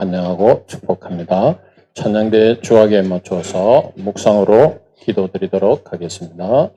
안녕하고 축복합니다. 찬양대 주악에 맞추어서 묵상으로 기도드리도록 하겠습니다.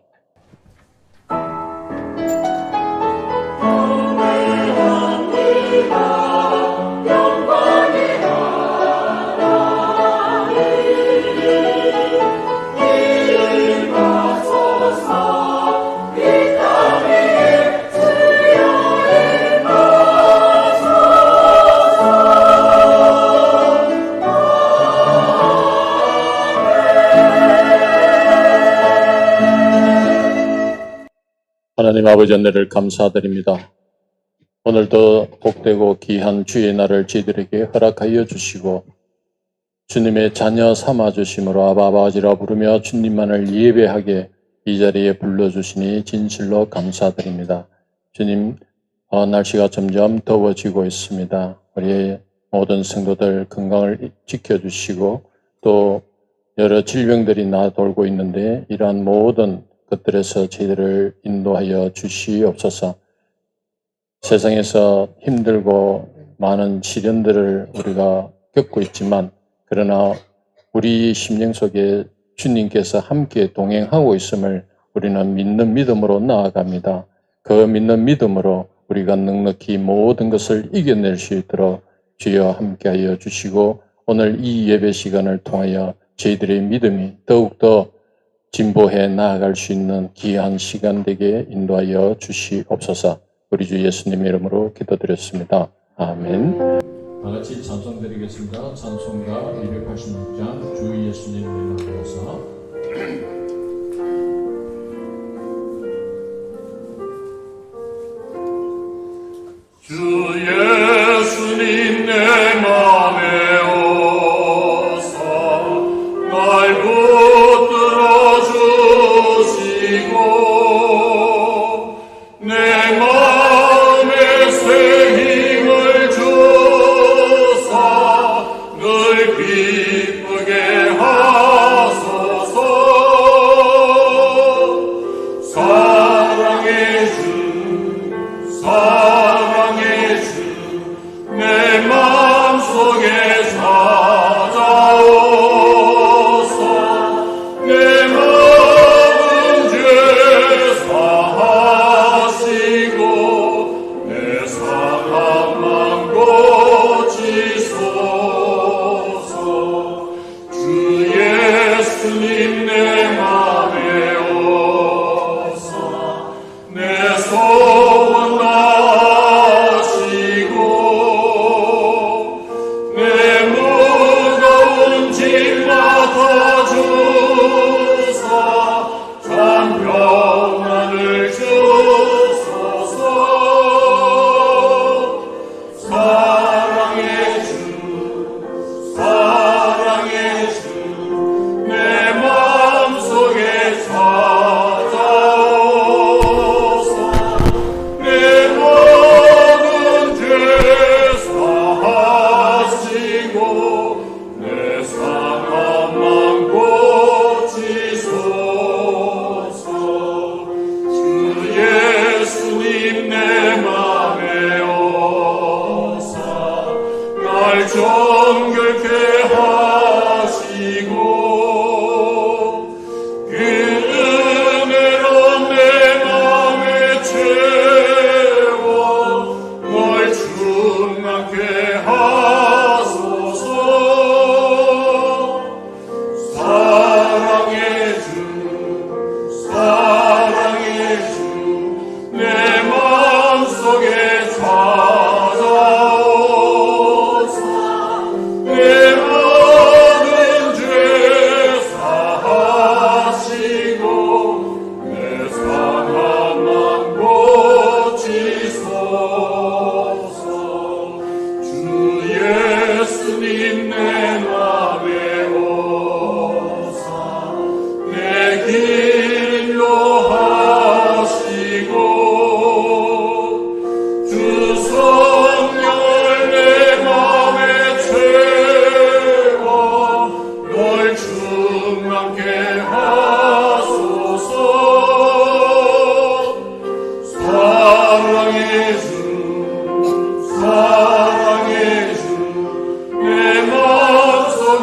하나님 아버지 은혜를 감사드립니다. 오늘도 복되고 귀한 주의 날을 저희들에게 허락하여 주시고 주님의 자녀 삼아주심으로 아바 아버지라 부르며 주님만을 예배하게 이 자리에 불러주시니 진실로 감사드립니다. 주님, 날씨가 점점 더워지고 있습니다. 우리의 모든 성도들 건강을 지켜주시고 또 여러 질병들이 나돌고 있는데 이러한 모든 것들에서 저희들을 인도하여 주시옵소서. 세상에서 힘들고 많은 시련들을 우리가 겪고 있지만 그러나 우리 심령 속에 주님께서 함께 동행하고 있음을 우리는 믿는 믿음으로 나아갑니다. 그 믿는 믿음으로 우리가 넉넉히 모든 것을 이겨낼 수 있도록 주여 함께하여 주시고 오늘 이 예배 시간을 통하여 저희들의 믿음이 더욱더 진보해 나아갈 수 있는 귀한 시간 되게 인도하여 주시옵소서. 우리 주 예수님의 이름으로 기도드렸습니다. 아멘. 다같이 찬송 드리겠습니다. 찬송가 286장 주 예수님을 불러서 주 예수님 내 맘에 오사 날 붙들어 주시고 내 마음에 새 힘을 주사 늘 기쁘게 하소서. 사랑의 주 내 마음속에 찾아오사 내 마음은 죄 사하시고 내 사랑만 고치소서. 주 예수님 내 맘에 오사 내 소원 정결케 하시고 그 은혜로 내 맘에 채워 널 충만케 하소서. 사랑의 주 내 마음속에 찾아오사 내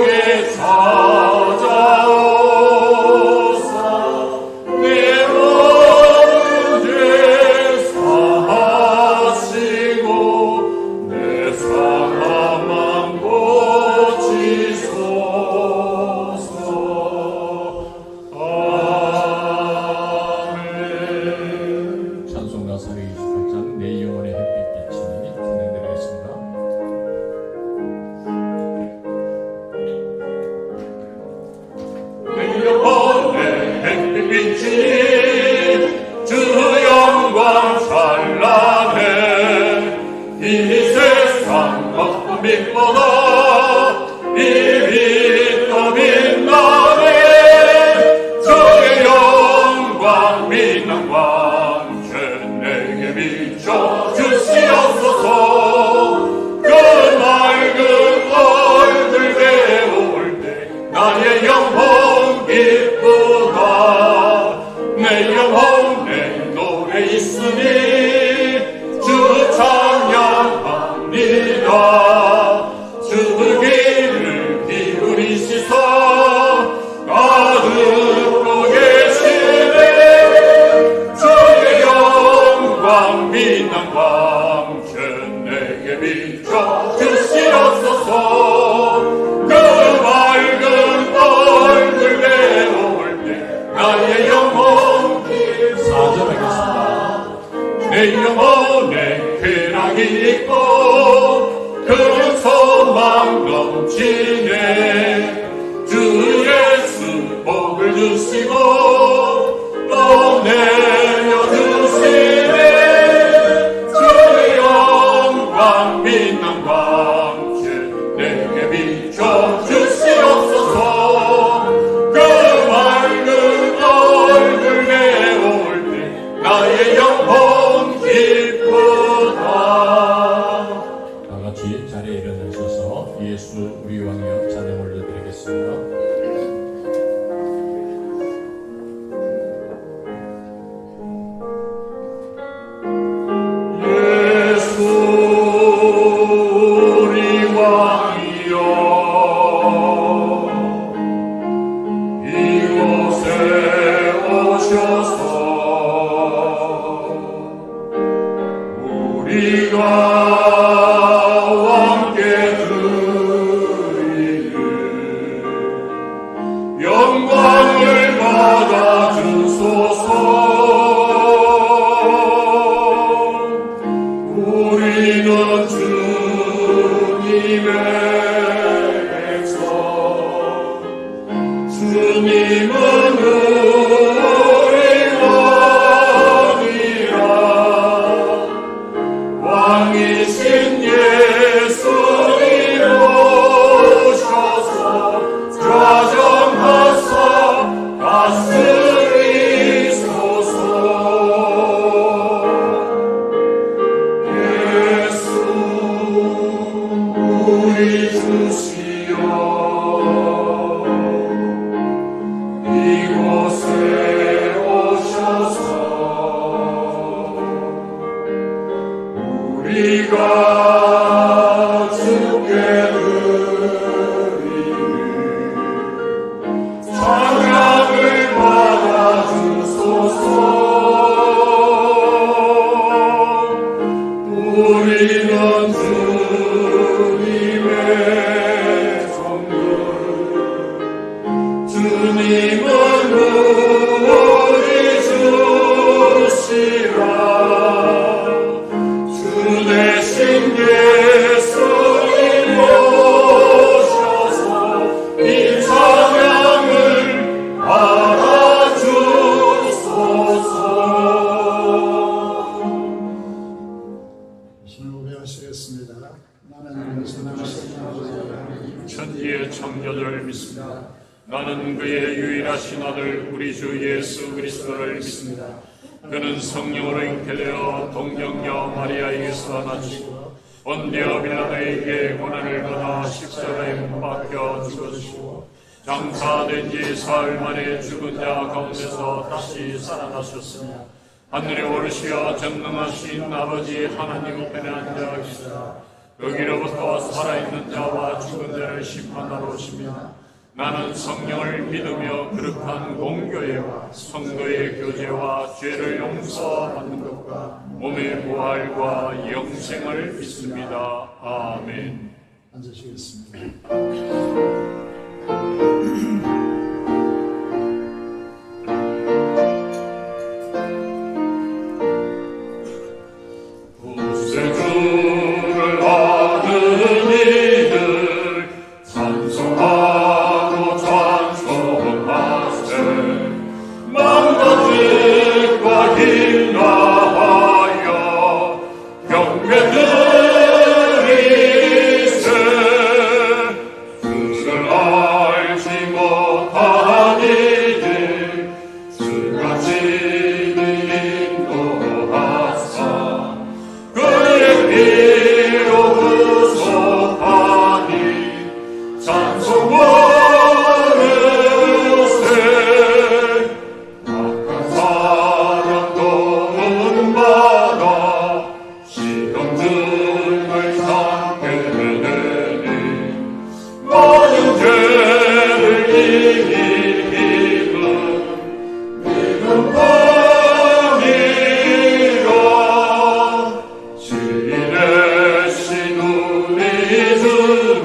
성에 찾아오사 내 모든 죄 사하시고 내 사망 고치소서. 아멘. 찬송가 428장 내 영혼의 햇빛비치니 진행드리겠습니다. 내 영혼의 햇빛이 주 영광 찬란해 이 세상 어떤 빛보다 이 빛 더 빛나네 주의 영광 빛난 광채 내게 비춰 주시옵소서. 그 맑은 얼굴 배울 때 나의 영혼 기쁘다. 내 영혼에 노래 있으니 주 찬양합니다. 주 귀를 기울이시사 가득고 계시네 주의 영광 빛난 광채 내게 비춰 주시옵소서. 그 맑은 얼굴 배울 때 나의 영혼 4절 하겠습니다. 내 영혼에 쾌락이 있고 그런 소망 넘치네 주 예수 복을 주시고 또 내려주시네 주의 영광 빛난 광채 내게 비춰 주시옵소서. 그 맑은 얼굴 내올 때 나의 영혼 기쁘다. 다 같이 자리에 일어나셔서 예수 우리 왕이여 찬양 올려드리겠습니다. 예수 우리 왕이여 이곳에 오셔서 우리가 함께 드리는 영광을 받아 주소서. 우리는 주님의 백성 주님은 우리 왕이라 왕이신 예수님 오셔서 좌정하사 다스리소서. 예수 우리 주시여 이곳에 오셔서 우리가 주께 드리는 찬양을 받아 주소서. 우리는 주님의 종들 주님은 우리 주시라 주 대신 예수님 오셔서 이 찬양을 받아주소서. 신호배하시겠습니다. 나는 천지의 창조주를 믿습니다. 나는 그의 유일하신 아들 우리 주 예수 그리스도를 믿습니다. 그는 성령으로 잉태되어 동정녀 마리아에게서 나시고 본디오 빌라도에게 고난을 받아 십자가에 못 박혀 죽으시고 장사된 지 사흘 만에 죽은 자 가운데서 다시 살아나셨으며 하늘에 오르시어 전능하신 아버지 하나님 우편에 앉아 계시다. 여기로부터 살아있는 자와 죽은 자를 심판하러 오시며 나는 성령을 믿으며 거룩한 공교회와 성도의 교제와 죄를 용서받는 것과 몸의 부활과 영생을 믿습니다. 아멘. 앉으시겠습니다. 구세주를 아는 이들 찬송하고 찬송하세 망가짐과 힘나하여 경배드리세 그를 알지 못한 이들 주같이 인도하사 그의 피로 구속하니 찬송 부르세 악한 사람도 은받아 시험 등을 삼게 되니 모든 죄를 이길 힘은 믿음뿐이라 지혜신 우리 주는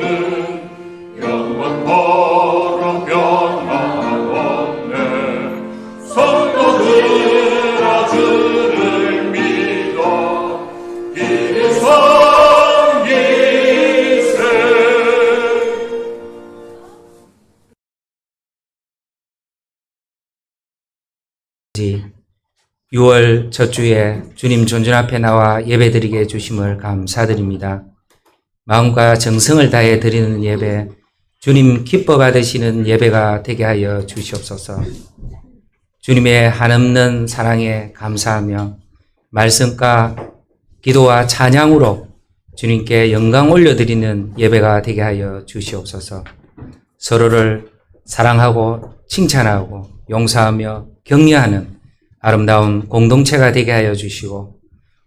영원토록 변함없네 성도들아 주를 믿어 길이 섬기세 6월 첫 주에 주님 존전 앞에 나와 예배드리게 해주심을 감사드립니다. 마음과 정성을 다해 드리는 예배, 주님 기뻐 받으시는 예배가 되게 하여 주시옵소서. 주님의 한없는 사랑에 감사하며 말씀과 기도와 찬양으로 주님께 영광 올려드리는 예배가 되게 하여 주시옵소서. 서로를 사랑하고 칭찬하고 용서하며 격려하는 아름다운 공동체가 되게 하여 주시고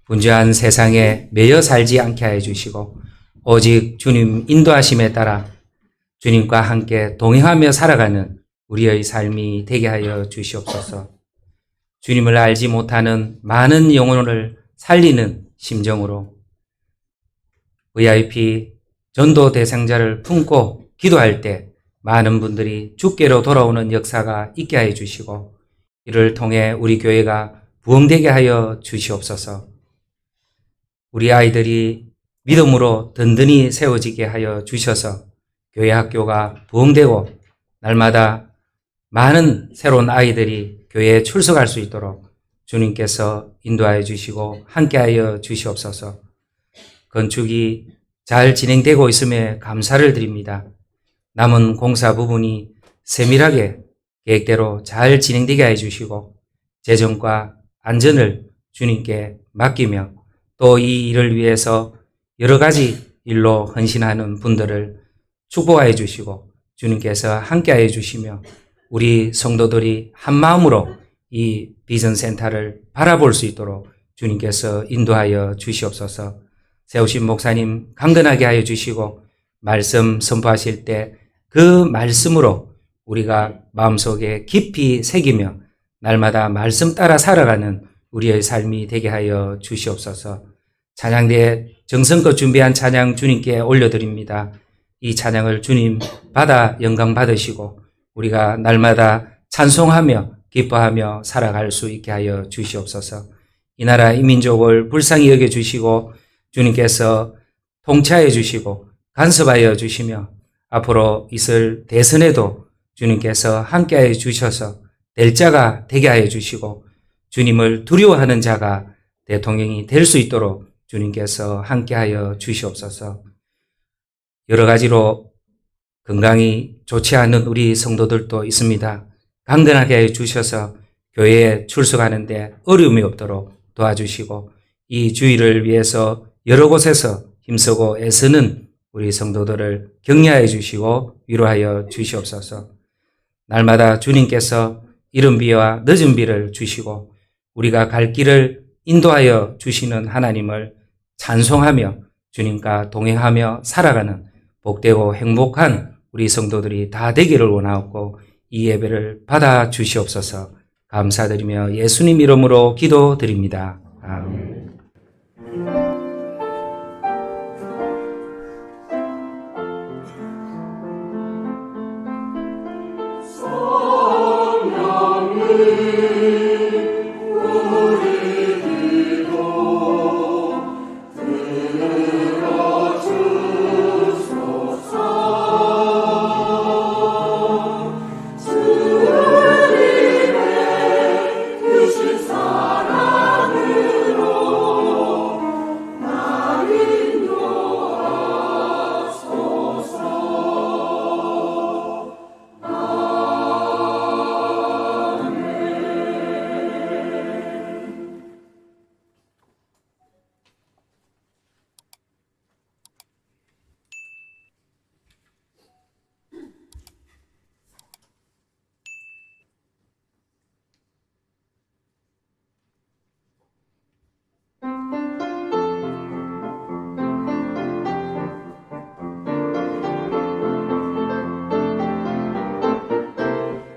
분주한 세상에 매여 살지 않게 하여 주시고 오직 주님 인도하심에 따라 주님과 함께 동행하며 살아가는 우리의 삶이 되게 하여 주시옵소서. 주님을 알지 못하는 많은 영혼을 살리는 심정으로 VIP 전도 대상자를 품고 기도할 때 많은 분들이 주께로 돌아오는 역사가 있게 하여 주시고 이를 통해 우리 교회가 부흥되게 하여 주시옵소서. 우리 아이들이 믿음으로 든든히 세워지게 하여 주셔서 교회 학교가 부흥되고 날마다 많은 새로운 아이들이 교회에 출석할 수 있도록 주님께서 인도하여 주시고 함께하여 주시옵소서. 건축이 잘 진행되고 있음에 감사를 드립니다. 남은 공사 부분이 세밀하게 계획대로 잘 진행되게 해주시고 재정과 안전을 주님께 맡기며 또 이 일을 위해서 여러 가지 일로 헌신하는 분들을 축복하여 주시고 주님께서 함께하여 주시며 우리 성도들이 한마음으로 이 비전센터를 바라볼 수 있도록 주님께서 인도하여 주시옵소서. 세우신 목사님 강건하게 하여 주시고 말씀 선포하실 때 그 말씀으로 우리가 마음속에 깊이 새기며 날마다 말씀 따라 살아가는 우리의 삶이 되게 하여 주시옵소서. 찬양대에 정성껏 준비한 찬양 주님께 올려드립니다. 이 찬양을 주님 받아 영광 받으시고 우리가 날마다 찬송하며 기뻐하며 살아갈 수 있게 하여 주시옵소서. 이 나라 이 민족을 불쌍히 여겨주시고 주님께서 통치하여 주시고 간섭하여 주시며 앞으로 있을 대선에도 주님께서 함께하여 주셔서 될 자가 되게 하여 주시고 주님을 두려워하는 자가 대통령이 될 수 있도록 주님께서 함께하여 주시옵소서. 여러 가지로 건강이 좋지 않은 우리 성도들도 있습니다. 강건하게 하여 주셔서 교회에 출석하는데 어려움이 없도록 도와주시고 이 주일을 위해서 여러 곳에서 힘쓰고 애쓰는 우리 성도들을 격려하여 주시고 위로하여 주시옵소서. 날마다 주님께서 이른 비와 늦은 비를 주시고 우리가 갈 길을 인도하여 주시는 하나님을 찬송하며 주님과 동행하며 살아가는 복되고 행복한 우리 성도들이 다 되기를 원하옵고 이 예배를 받아 주시옵소서. 감사드리며 예수님 이름으로 기도드립니다. 아멘.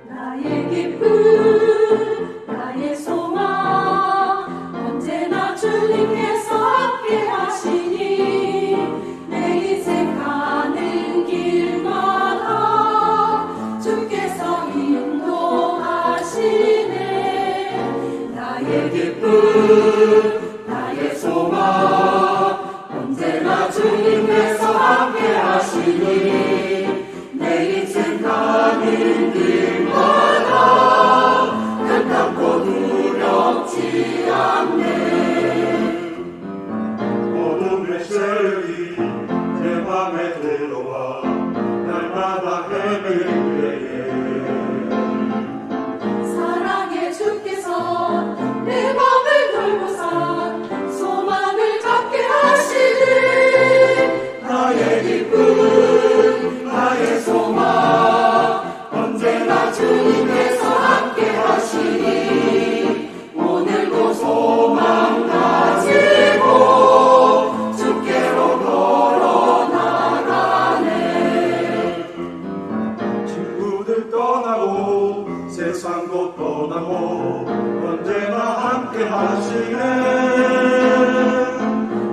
나의 기쁨, 나의 소망, 언제나 주님께서 함께 하시니 내 인생 가는 길마다 주께서 인도하시네. 나의 기쁨, 나의 소망, 언제나 주님께서 함께 하시니 내 인생 가는 길마다 간단코 두렵지 않네. 어둠의 세력이 내 맘에 들어와 날마다 헤매게 사랑의 주께서 내 맘을 돌보사 소망을 갖게 하시네. 나의 기쁨, 나의 소망, 언제나 주님께서 함께 하시니 오늘도 소망 가지고 주께로 걸어 나가네. 친구들 떠나고 세상도 떠나고 언제나 함께 하시네.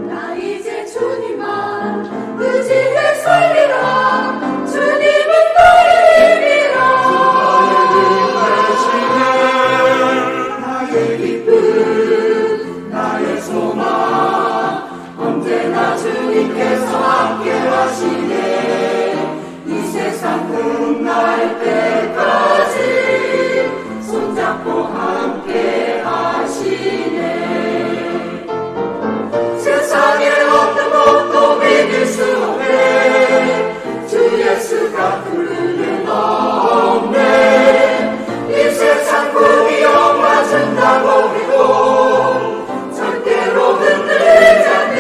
나 이제 주님만 의지해 살리라. 주님은 나의 힘이라. 나의 기쁨, 나의 소망, 언제나 주님께서 함께 하시네. 이 세상 끝날 때까지 손잡고 함께 하시네. 세상에 어떤 것도 믿을 수 없네. 주 예수가 그는 없네. 이 세상 꿈이 영화 준다고 해도 절대로 흔들리지 않네.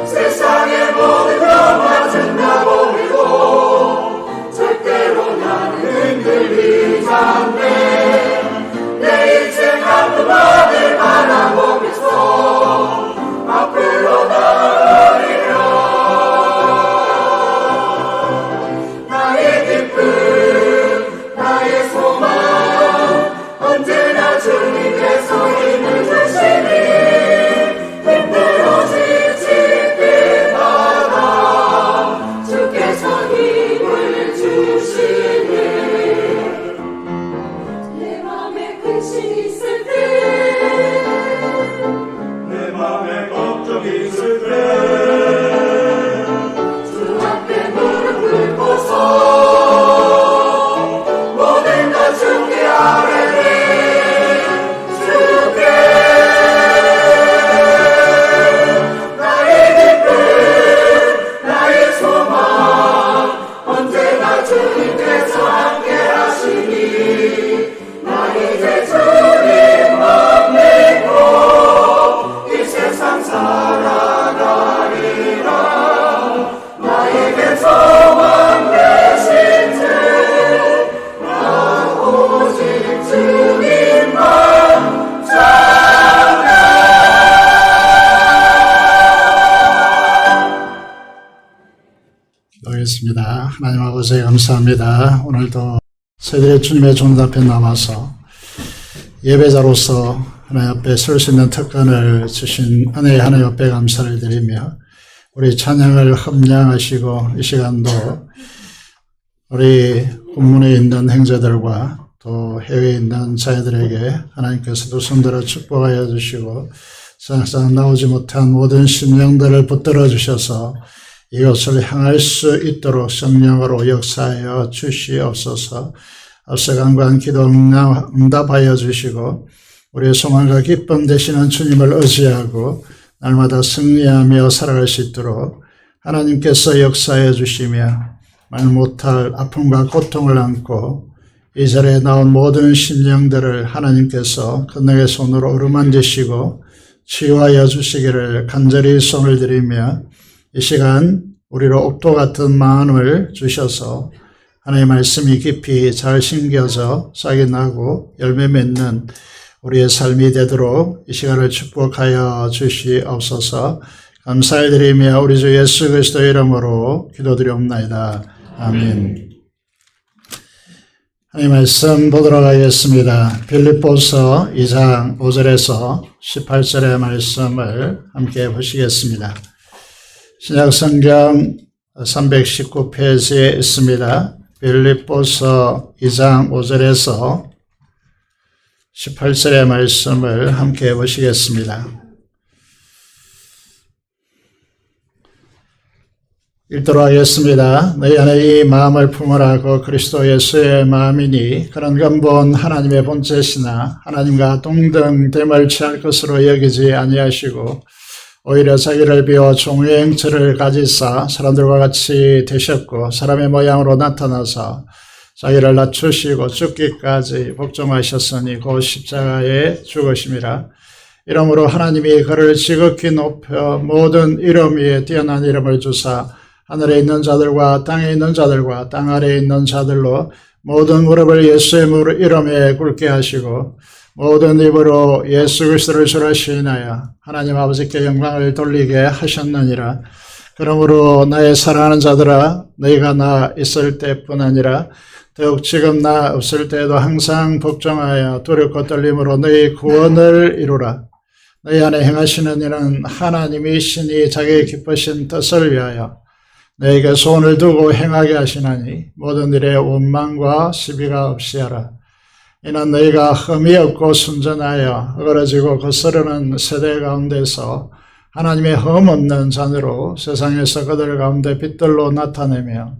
세상의 모든 영화 준다고 해도 절대로 나는 흔들리지 않네. 내 인생 한 그만을 바라보면서 앞으로 나아가리라. 나의 기쁨, 나의 소망, 언제나 주님께서 힘을 주시니 힘들어 지칠 때마다 주께서 힘을 주시네. 내 맘에 근심이 있을 때, 내 맘에 걱정이 있을 때 주 앞에 무릎 꿇고서 모든 것 주께 아뢰네. 주께 나의 기쁨, 나의 소망, 언제나 주님께서 함께 하시니 나 이제 주님만 믿고 이 세상 살아가리라. 나에게 소망 되신 주, 나 오직 주님만 찬양하리. 기도하겠습니다. 하나님 아버지 감사합니다. 오늘도 저희들의 주님의 존 앞에 나와서 예배자로서 하나님 앞에 설 수 있는 특권을 주신 은혜의 하나님 앞에 감사를 드리며 우리 찬양을 함량하시고 이 시간도 우리 국문에 있는 행자들과 또 해외에 있는 자녀들에게 하나님께서 두 손들어 축복하여 주시고 세상 나오지 못한 모든 심령들을 붙들어 주셔서 이것을 향할 수 있도록 성령으로 역사하여 주시옵소서. 앞서 간구한 기도 응답하여 주시고 우리의 소망과 기쁨 되시는 주님을 의지하고 날마다 승리하며 살아갈 수 있도록 하나님께서 역사해 주시며 말 못할 아픔과 고통을 안고 이 자리에 나온 모든 심령들을 하나님께서 권능의 손으로 어루만지시고 치유하여 주시기를 간절히 손을 드리며 이 시간 우리로 옥토 같은 마음을 주셔서 하나님의 말씀이 깊이 잘 심겨져 싹이 나고 열매 맺는 우리의 삶이 되도록 이 시간을 축복하여 주시옵소서. 감사를 드리며 우리 주 예수 그리스도의 이름으로 기도드리옵나이다. 아멘. 하나님 말씀 보도록 하겠습니다. 빌립보서 2장 5절에서 18절의 말씀을 함께 보시겠습니다. 신약성경 319페이지에 있습니다. 빌립보서 2장 5절에서 18절의 말씀을 함께 보시겠습니다. 읽도록 하겠습니다. 너희 안에 이 마음을 품으라고 그리스도 예수의 마음이니 그런 근본 하나님의 본체시나 하나님과 동등됨을 취할 것으로 여기지 아니하시고 오히려 자기를 비워 종의 형체를 가지사 사람들과 같이 되셨고 사람의 모양으로 나타나서 자기를 낮추시고 죽기까지 복종하셨으니 곧 십자가에 죽으심이라. 이러므로 하나님이 그를 지극히 높여 모든 이름 위에 뛰어난 이름을 주사 하늘에 있는 자들과 땅에 있는 자들과 땅 아래에 있는 자들로 모든 무릎을 예수의 이름에 꿇게 하시고 모든 입으로 예수 그리스도를 주라 시인하여 하나님 아버지께 영광을 돌리게 하셨느니라. 그러므로 나의 사랑하는 자들아 너희가 나 있을 때뿐 아니라 더욱 지금 나 없을 때에도 항상 복종하여 두렵고 떨림으로 너희 구원을 이루라. 너희 안에 행하시는 일은 하나님이 신이 자기의 기쁘신 뜻을 위하여 너에게 소원을 두고 행하게 하시나니 모든 일에 원망과 시비가 없이 하라. 이는 너희가 흠이 없고 순전하여 어그러지고 거스르는 세대 가운데서 하나님의 흠 없는 자녀로 세상에서 그들 가운데 빛들로 나타내며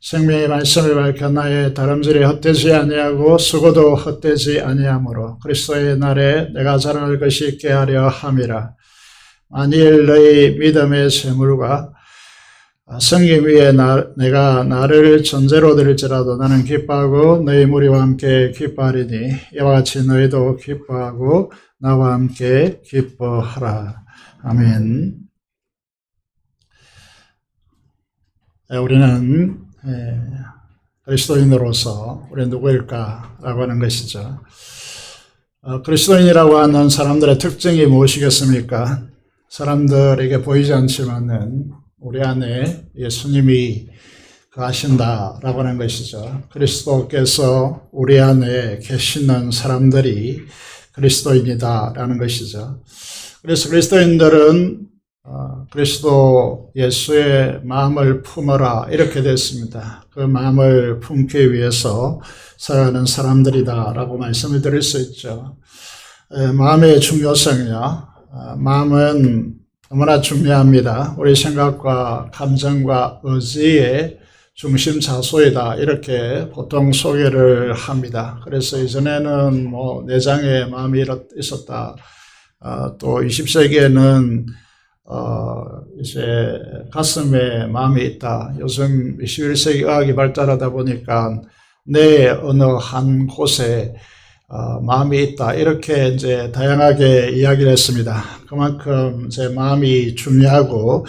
생명의 말씀을 밝혀 나의 다름질이 헛되지 아니하고 수고도 헛되지 아니하므로 그리스도의 날에 내가 자랑할 것이 있게 하려 함이라. 만일 너희 믿음의 재물과 성김 위에 내가 나를 전제로 드릴지라도 나는 기뻐하고 너희 무리와 함께 기뻐하리니 이와 같이 너희도 기뻐하고 나와 함께 기뻐하라. 아멘. 우리는 그리스도인으로서 우리 누구일까라고 하는 것이죠. 그리스도인이라고 하는 사람들의 특징이 무엇이겠습니까? 사람들에게 보이지 않지만은 우리 안에 예수님이 거하신다라고 하는 것이죠. 그리스도께서 우리 안에 계시는 사람들이 그리스도인이다라는 것이죠. 그래서 그리스도인들은 그리스도 예수의 마음을 품어라 이렇게 됐습니다. 그 마음을 품기 위해서 살아가는 사람들이다라고 말씀을 드릴 수 있죠. 마음의 중요성이요. 마음은 너무나 중요합니다. 우리 생각과 감정과 의지의 중심 자소이다 이렇게 보통 소개를 합니다. 그래서 이전에는 내장에 마음이 있었다. 또 20세기에는 이제 가슴에 마음이 있다. 요즘 21세기 의학이 발달하다 보니까 내 어느 한 곳에 마음이 있다. 이렇게 이제 다양하게 이야기를 했습니다. 그만큼 제 마음이 중요하고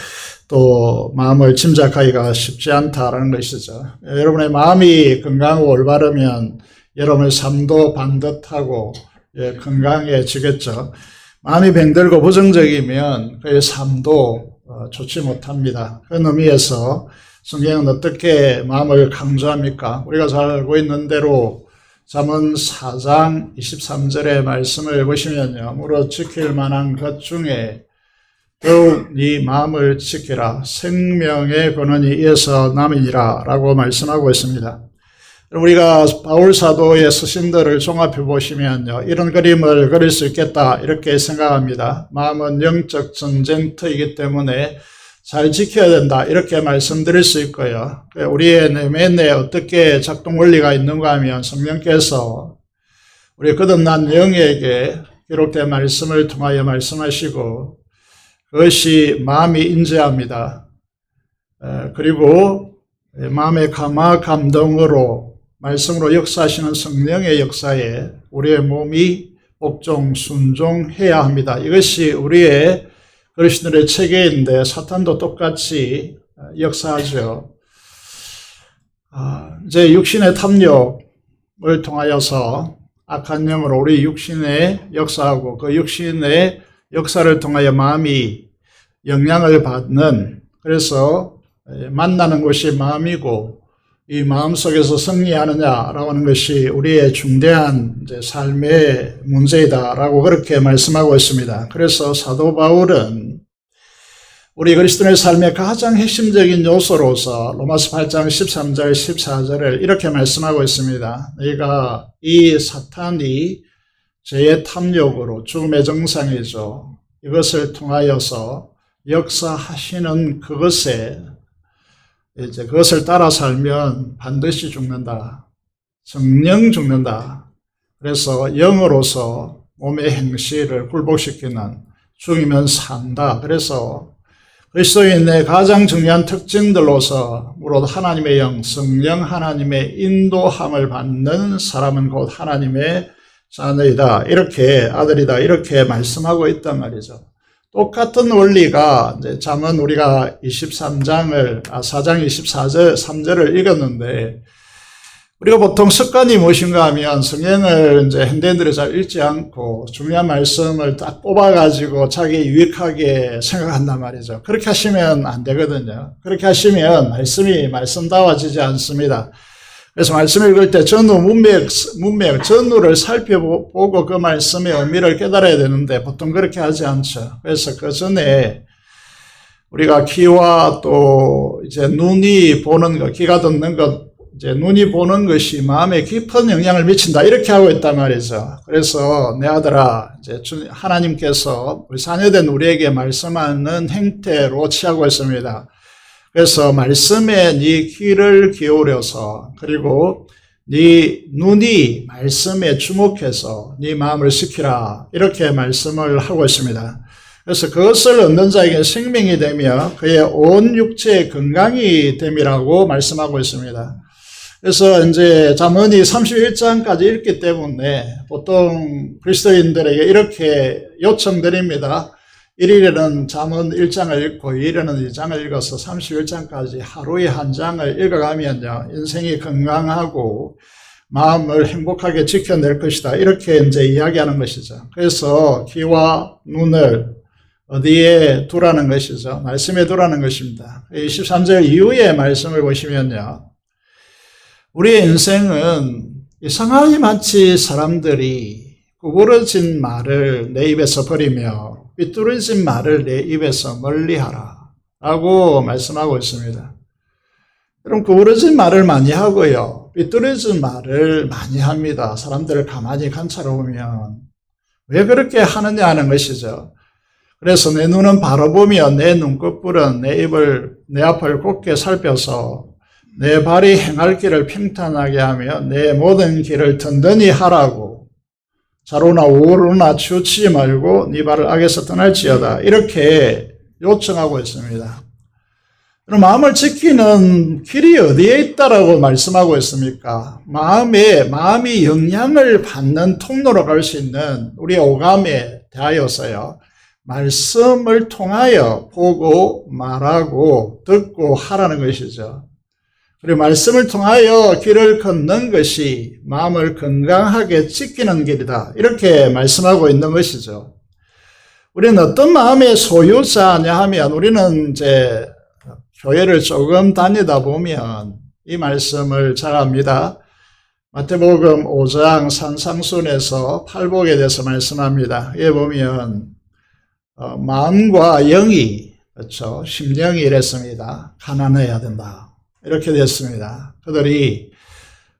또 마음을 짐작하기가 쉽지 않다라는 것이죠. 여러분의 마음이 건강하고 올바르면 여러분의 삶도 반듯하고 건강해지겠죠. 마음이 병들고 부정적이면 그의 삶도 좋지 못합니다. 그런 의미에서 성경은 어떻게 마음을 강조합니까? 우리가 잘 알고 있는 대로 잠언 4장 23절의 말씀을 보시면요. 무릇 지킬 만한 것 중에 더욱 네 마음을 지키라. 생명의 근원이 이에서 남이니라 라고 말씀하고 있습니다. 우리가 바울 사도의 서신들을 종합해 보시면요. 이런 그림을 그릴 수 있겠다 이렇게 생각합니다. 마음은 영적 전쟁터이기 때문에 잘 지켜야 된다 이렇게 말씀드릴 수 있고요. 우리의 내면에 어떻게 작동 원리가 있는가 하면 성령께서 우리 거듭난 영에게 기록된 말씀을 통하여 말씀하시고 그것이 마음이 인지합니다. 그리고 마음의 감화 감동으로 말씀으로 역사하시는 성령의 역사에 우리의 몸이 복종 순종해야 합니다. 이것이 우리의 그리스도의 체계인데 사탄도 똑같이 역사하죠. 이제 육신의 탐욕을 통하여서 악한 영으로 우리 육신의 역사하고 그 육신의 역사를 통하여 마음이 영향을 받는, 그래서 만나는 것이 마음이고 이 마음 속에서 승리하느냐라고 하는 것이 우리의 중대한 이제 삶의 문제이다라고 그렇게 말씀하고 있습니다. 그래서 사도 바울은 우리 그리스도의 삶의 가장 핵심적인 요소로서 로마서 8장 13절 14절을 이렇게 말씀하고 있습니다. 너희가 이 사탄이 죄의 탐욕으로 죽음의 정상이죠. 이것을 통하여서 역사하시는 그것에 이제 그것을 따라 살면 반드시 죽는다. 정령 죽는다. 그래서 영으로서 몸의 행실을 굴복시키는, 죽이면 산다. 그래서 그리스도인의 가장 중요한 특징들로서 무릇 하나님의 영, 성령 하나님의 인도함을 받는 사람은 곧 하나님의 자녀이다. 이렇게 아들이다. 이렇게 말씀하고 있단 말이죠. 똑같은 원리가 이제 잠언 우리가 4장 24절 3절을 읽었는데 우리가 보통 습관이 무엇인가 하면 성경을 이제 현대인들이 잘 읽지 않고 중요한 말씀을 딱 뽑아가지고 자기 유익하게 생각한단 말이죠. 그렇게 하시면 안 되거든요. 그렇게 하시면 말씀이 말씀다워지지 않습니다. 그래서 말씀 읽을 때 전후 문맥, 전후를 살펴보고 그 말씀의 의미를 깨달아야 되는데 보통 그렇게 하지 않죠. 그래서 그 전에 우리가 귀와 또 이제 눈이 보는 것, 귀가 듣는 것, 이제 눈이 보는 것이 마음에 깊은 영향을 미친다. 이렇게 하고 있단 말이죠. 그래서 내 아들아, 이제 하나님께서 우리 자녀된 우리에게 말씀하는 행태로 취하고 있습니다. 그래서 말씀에 네 귀를 기울여서 그리고 네 눈이 말씀에 주목해서 네 마음을 지키라 이렇게 말씀을 하고 있습니다. 그래서 그것을 얻는 자에게 생명이 되며 그의 온 육체의 건강이 됨이라고 말씀하고 있습니다. 그래서 이제 잠언이 31장까지 읽기 때문에 보통 그리스도인들에게 이렇게 요청드립니다. 1일에는 잠언 1장을 읽고 2일에는 2장을 읽어서 31장까지 하루에 한 장을 읽어가면요, 인생이 건강하고 마음을 행복하게 지켜낼 것이다. 이렇게 이제 이야기하는 것이죠. 그래서 귀와 눈을 어디에 두라는 것이죠. 말씀에 두라는 것입니다. 23절 이후의 말씀을 보시면요, 우리의 인생은 이상하게 마치 사람들이 구부러진 말을 내 입에서 버리며 삐뚤어진 말을 내 입에서 멀리하라 라고 말씀하고 있습니다. 그럼 구부러진 말을 많이 하고요, 삐뚤어진 말을 많이 합니다. 사람들을 가만히 관찰해보면 왜 그렇게 하느냐 하는 것이죠. 그래서 내 눈은 바라보며 내 눈꺼풀은 내 앞을 곱게 살펴서 내 발이 행할 길을 평탄하게 하며 내 모든 길을 든든히 하라고, 좌로나 우로나 치우치지 말고 네 발을 악에서 떠날지어다 이렇게 요청하고 있습니다. 그럼 마음을 지키는 길이 어디에 있다라고 말씀하고 있습니까? 마음이 영향을 받는 통로로 갈 수 있는 우리의 오감에 대하여서요, 말씀을 통하여 보고 말하고 듣고 하라는 것이죠. 그리고 말씀을 통하여 길을 걷는 것이 마음을 건강하게 지키는 길이다. 이렇게 말씀하고 있는 것이죠. 우리는 어떤 마음의 소유자냐 하면 우리는 이제 교회를 조금 다니다 보면 이 말씀을 잘 압니다. 마태복음 5장 산상순에서 팔복에 대해서 말씀합니다. 여기 보면 마음과 영이, 그렇죠, 심령이 이랬습니다. 가난해야 된다. 이렇게 됐습니다.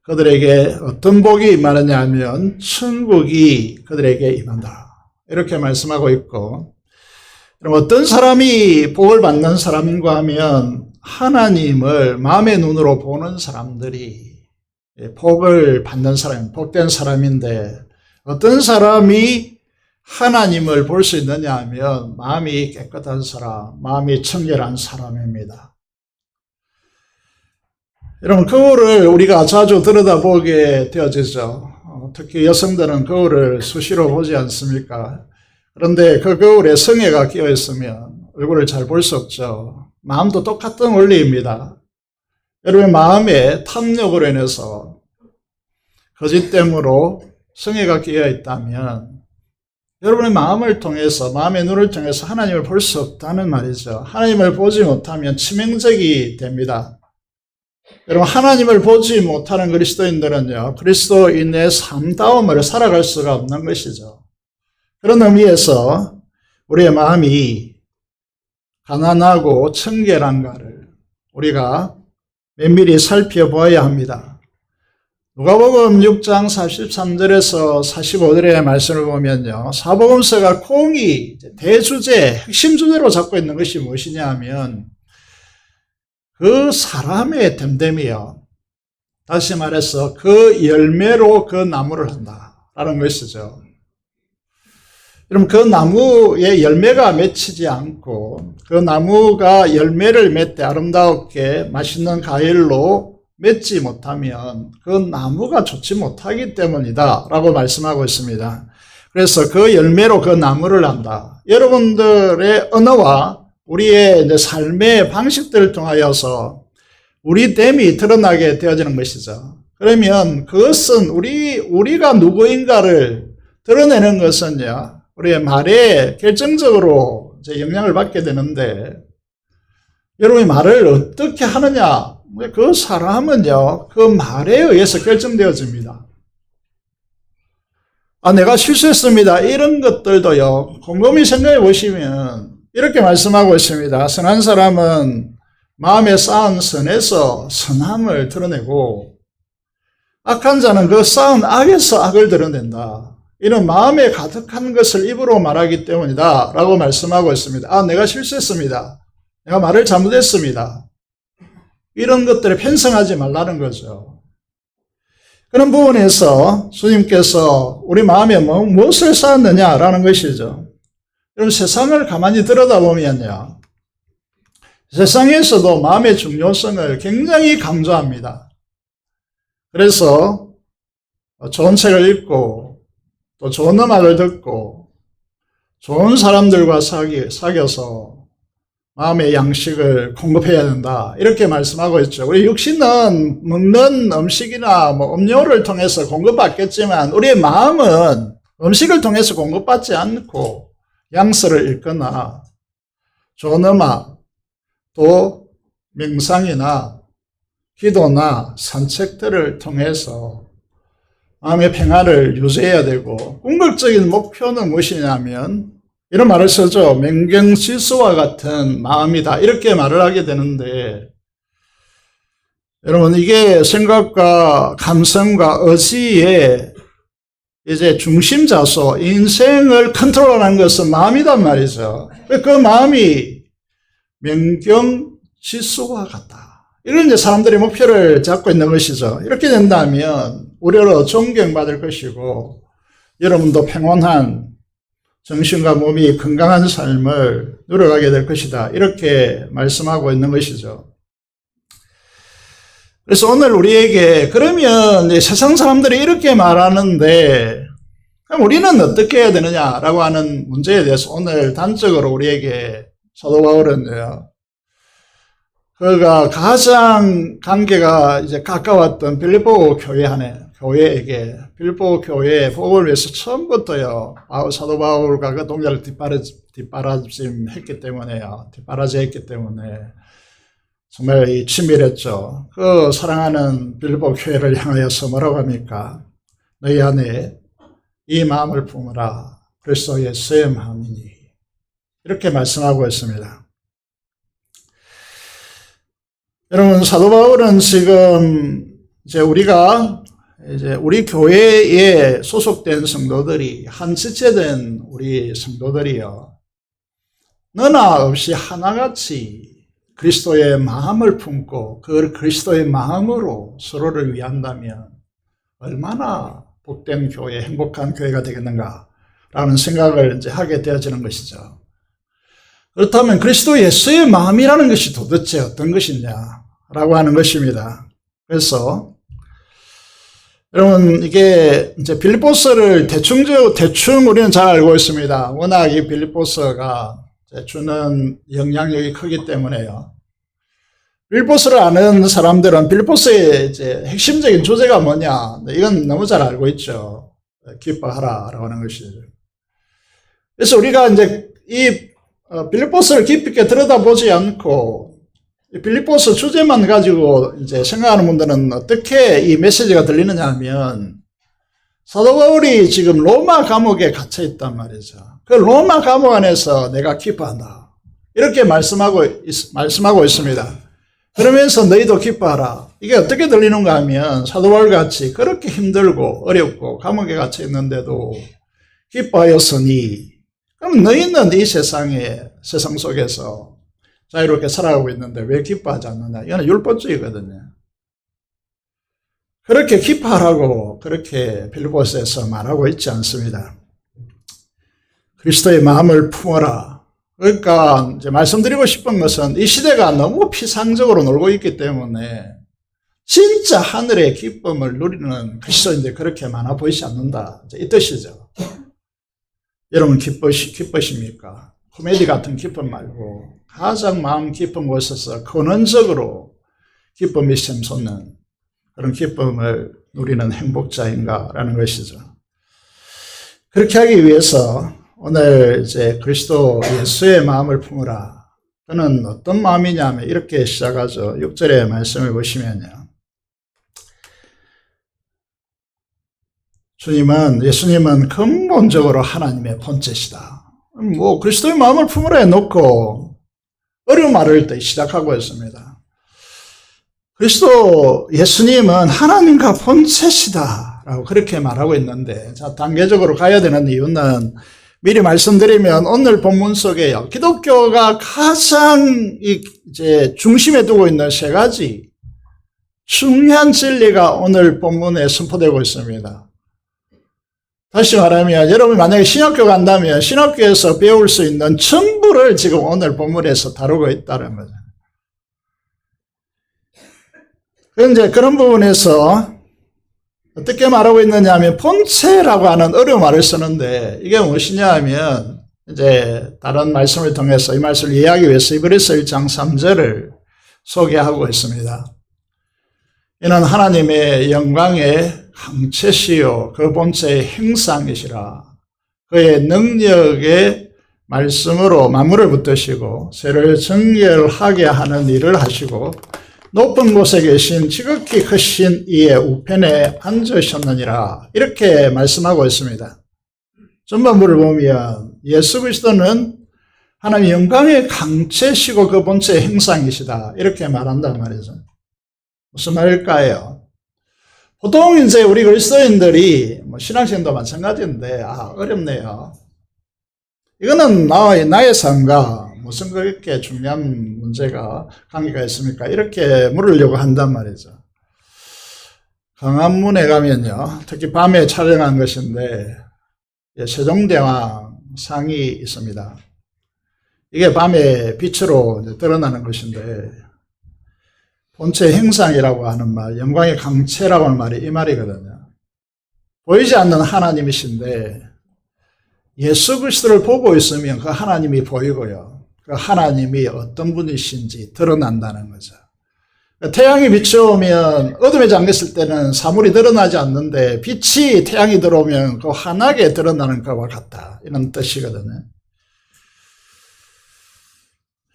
그들에게 어떤 복이 임하느냐 하면 천국이 그들에게 임한다. 이렇게 말씀하고 있고, 그럼 어떤 사람이 복을 받는 사람인가 하면 하나님을 마음의 눈으로 보는 사람들이 복을 받는 사람, 복된 사람인데, 어떤 사람이 하나님을 볼 수 있느냐 하면 마음이 깨끗한 사람, 마음이 청결한 사람입니다. 여러분, 거울을 우리가 자주 들여다보게 되어지죠. 특히 여성들은 거울을 수시로 보지 않습니까? 그런데 그 거울에 성에가 끼어 있으면 얼굴을 잘 볼 수 없죠. 마음도 똑같은 원리입니다. 여러분의 마음에 탐욕으로 인해서 거짓됨으로 성에가 끼어 있다면 여러분의 마음을 통해서, 마음의 눈을 통해서 하나님을 볼 수 없다는 말이죠. 하나님을 보지 못하면 치명적이 됩니다. 여러분, 하나님을 보지 못하는 그리스도인들은요, 그리스도인의 삶다움을 살아갈 수가 없는 것이죠. 그런 의미에서 우리의 마음이 가난하고 청결한가를 우리가 면밀히 살펴보아야 합니다. 누가복음 6장 43절에서 45절의 말씀을 보면요, 사복음서가 공이 대주제, 핵심 주제로 잡고 있는 것이 무엇이냐 하면 그 사람의 됨됨이요, 다시 말해서 그 열매로 그 나무를 한다라는 것이죠. 여러분, 그 나무에 열매가 맺히지 않고 그 나무가 열매를 맺되 아름답게 맛있는 과일로 맺지 못하면 그 나무가 좋지 못하기 때문이다 라고 말씀하고 있습니다. 그래서 그 열매로 그 나무를 한다. 여러분들의 언어와 우리의 이제 삶의 방식들을 통하여서 우리 됨이 드러나게 되어지는 것이죠. 그러면 그것은 우리가 누구인가를 드러내는 것은요, 우리의 말에 결정적으로 영향을 받게 되는데, 여러분이 말을 어떻게 하느냐, 그 사람은요, 그 말에 의해서 결정되어집니다. 내가 실수했습니다. 이런 것들도요, 곰곰이 생각해 보시면 이렇게 말씀하고 있습니다. 선한 사람은 마음에 쌓은 선에서 선함을 드러내고, 악한 자는 그 쌓은 악에서 악을 드러낸다. 이는 마음에 가득한 것을 입으로 말하기 때문이다 라고 말씀하고 있습니다. 내가 실수했습니다. 내가 말을 잘못했습니다. 이런 것들에 편성하지 말라는 거죠. 그런 부분에서 주님께서 우리 마음에 무엇을 쌓았느냐라는 것이죠. 여러분, 세상을 가만히 들여다보면요, 세상에서도 마음의 중요성을 굉장히 강조합니다. 그래서 좋은 책을 읽고 또 좋은 음악을 듣고 좋은 사람들과 사귀어서 마음의 양식을 공급해야 된다, 이렇게 말씀하고 있죠. 우리 육신은 먹는 음식이나 음료를 통해서 공급받겠지만 우리의 마음은 음식을 통해서 공급받지 않고 양서를 읽거나 좋은 음악, 또 명상이나 기도나 산책들을 통해서 마음의 평안을 유지해야 되고, 궁극적인 목표는 무엇이냐면 이런 말을 쓰죠. 맹경지수와 같은 마음이다, 이렇게 말을 하게 되는데, 여러분, 이게 생각과 감성과 의지의 이제 중심자소, 인생을 컨트롤하는 것은 마음이단 말이죠. 그 마음이 맹경지수와 같다, 이런 이제 사람들이 목표를 잡고 있는 것이죠. 이렇게 된다면 우리로 존경받을 것이고, 여러분도 평온한 정신과 몸이 건강한 삶을 누려가게 될 것이다, 이렇게 말씀하고 있는 것이죠. 그래서 오늘 우리에게, 그러면 세상 사람들이 이렇게 말하는데 그럼 우리는 어떻게 해야 되느냐라고 하는 문제에 대해서 오늘 단적으로 우리에게 사도 바울은요, 그가 가장 관계가 이제 가까웠던 빌립보 교회에게, 빌립보 교회의 복음을 위해서 처음부터요, 사도 바울과 그 동료를 뒷바라지 했기 때문에 정말 치밀했죠. 그 사랑하는 빌보 교회를 향하여서 뭐라고 합니까? 너희 안에 이 마음을 품으라. 그리스도 예수의 마음이니. 이렇게 말씀하고 있습니다. 여러분, 사도 바울은 지금 이제 우리 교회에 소속된 성도들이 한 지체된 우리 성도들이요. 너나 없이 하나같이 그리스도의 마음을 품고 그 그리스도의 마음으로 서로를 위한다면 얼마나 복된 교회, 행복한 교회가 되겠는가라는 생각을 이제 하게 되어지는 것이죠. 그렇다면 그리스도 예수의 마음이라는 것이 도대체 어떤 것이냐라고 하는 것입니다. 그래서 여러분, 이게 이제 빌립보서를 대충 우리는 잘 알고 있습니다. 워낙 이 빌립보서가 주는 영향력이 크기 때문에요. 빌립보서를 아는 사람들은 빌립보서의 이제 핵심적인 주제가 뭐냐, 이건 너무 잘 알고 있죠. 기뻐하라라고 하는 것이죠. 그래서 우리가 이제 이 빌립보서를 깊이 있게 들여다보지 않고 빌립보서 주제만 가지고 이제 생각하는 분들은 어떻게 이 메시지가 들리느냐 하면 사도 바울이 지금 로마 감옥에 갇혀 있단 말이죠. 그 로마 감옥 안에서 내가 기뻐한다. 이렇게 말씀하고 있습니다. 그러면서 너희도 기뻐하라. 이게 어떻게 들리는가 하면 사도 바울 같이 그렇게 힘들고 어렵고 감옥에 갇혀 있는데도 기뻐하였으니 그럼 너희는 이 세상 속에서 자유롭게 살아가고 있는데 왜 기뻐하지 않느냐. 이거는 율법주의거든요. 그렇게 기뻐하라고 그렇게 빌립보서에서 말하고 있지 않습니다. 그리스도의 마음을 품어라. 그러니까 이제 말씀드리고 싶은 것은 이 시대가 너무 피상적으로 놀고 있기 때문에 진짜 하늘의 기쁨을 누리는 그리스도인들 그렇게 많아 보이지 않는다. 이 뜻이죠. 여러분 기쁘십니까? 코미디 같은 기쁨 말고 가장 마음 깊은 곳에서 근원적으로 기쁨이 샘솟는 그런 기쁨을 누리는 행복자인가라는 것이죠. 그렇게 하기 위해서 오늘 이제 그리스도 예수의 마음을 품으라. 그는 어떤 마음이냐면 이렇게 시작하죠. 6절의 말씀을 보시면요. 예수님은 근본적으로 하나님의 본체시다. 뭐 그리스도의 마음을 품으라 해놓고 어려운 말을 또 시작하고 있습니다. 그리스도 예수님은 하나님과 본체시다 라고 그렇게 말하고 있는데, 자, 단계적으로 가야 되는 이유는 미리 말씀드리면 오늘 본문 속에요. 기독교가 가장 이제 중심에 두고 있는 세 가지 중요한 진리가 오늘 본문에 선포되고 있습니다. 다시 말하면 여러분이 만약에 신학교 간다면 신학교에서 배울 수 있는 전부를 지금 오늘 본문에서 다루고 있다는 거죠. 그런데 그런 부분에서 어떻게 말하고 있느냐 하면 본체라고 하는 어려운 말을 쓰는데 이게 무엇이냐 하면 이제 다른 말씀을 통해서 이 말씀을 이해하기 위해서 히브리서 1장 3절을 소개하고 있습니다. 이는 하나님의 영광의 강체시요 그 본체의 행상이시라. 그의 능력의 말씀으로 만물을 붙드시고 세를 정결하게 하는 일을 하시고 높은 곳에 계신 지극히 크신 이의 우편에 앉으셨느니라. 이렇게 말씀하고 있습니다. 전반부를 보면 예수 그리스도는 하나님의 영광의 강체시고 그 본체의 행상이시다. 이렇게 말한단 말이죠. 무슨 말일까요? 보통 이제 우리 그리스도인들이 신앙생도 마찬가지인데 어렵네요. 이거는 나의 삶과 무슨 그렇게 중요한 문제가 관계가 있습니까? 이렇게 물으려고 한단 말이죠. 광화문에 가면요, 특히 밤에 촬영한 것인데 세종대왕 상이 있습니다. 이게 밤에 빛으로 드러나는 것인데 본체 행상이라고 하는 말, 영광의 강체라고 하는 말이 이 말이거든요. 보이지 않는 하나님이신데 예수 그리스도를 보고 있으면 그 하나님이 보이고요. 그 하나님이 어떤 분이신지 드러난다는 거죠. 태양이 비추오면 어둠에 잠겼을 때는 사물이 드러나지 않는데 빛이 태양이 들어오면 그 환하게 드러나는 것과 같다. 이런 뜻이거든요.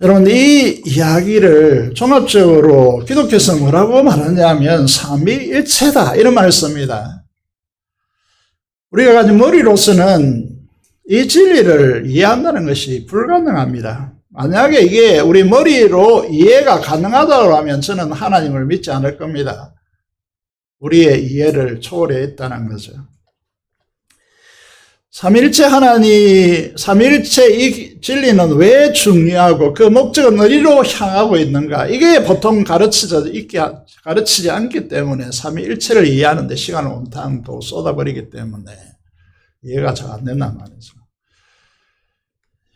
여러분, 이 이야기를 종합적으로 기독교에서 뭐라고 말하냐면 삼위일체다 이런 말을 씁니다. 우리가 가진 머리로서는 이 진리를 이해한다는 것이 불가능합니다. 만약에 이게 우리 머리로 이해가 가능하다고 하면 저는 하나님을 믿지 않을 겁니다. 우리의 이해를 초월해 있다는 거죠. 삼위일체 하나님, 삼위일체 이 진리는 왜 중요하고 그 목적은 어디로 향하고 있는가? 이게 보통 가르치지 않기 때문에 삼위일체를 이해하는데 시간을 온탕 또 쏟아버리기 때문에 이해가 잘 안 된단 말이죠.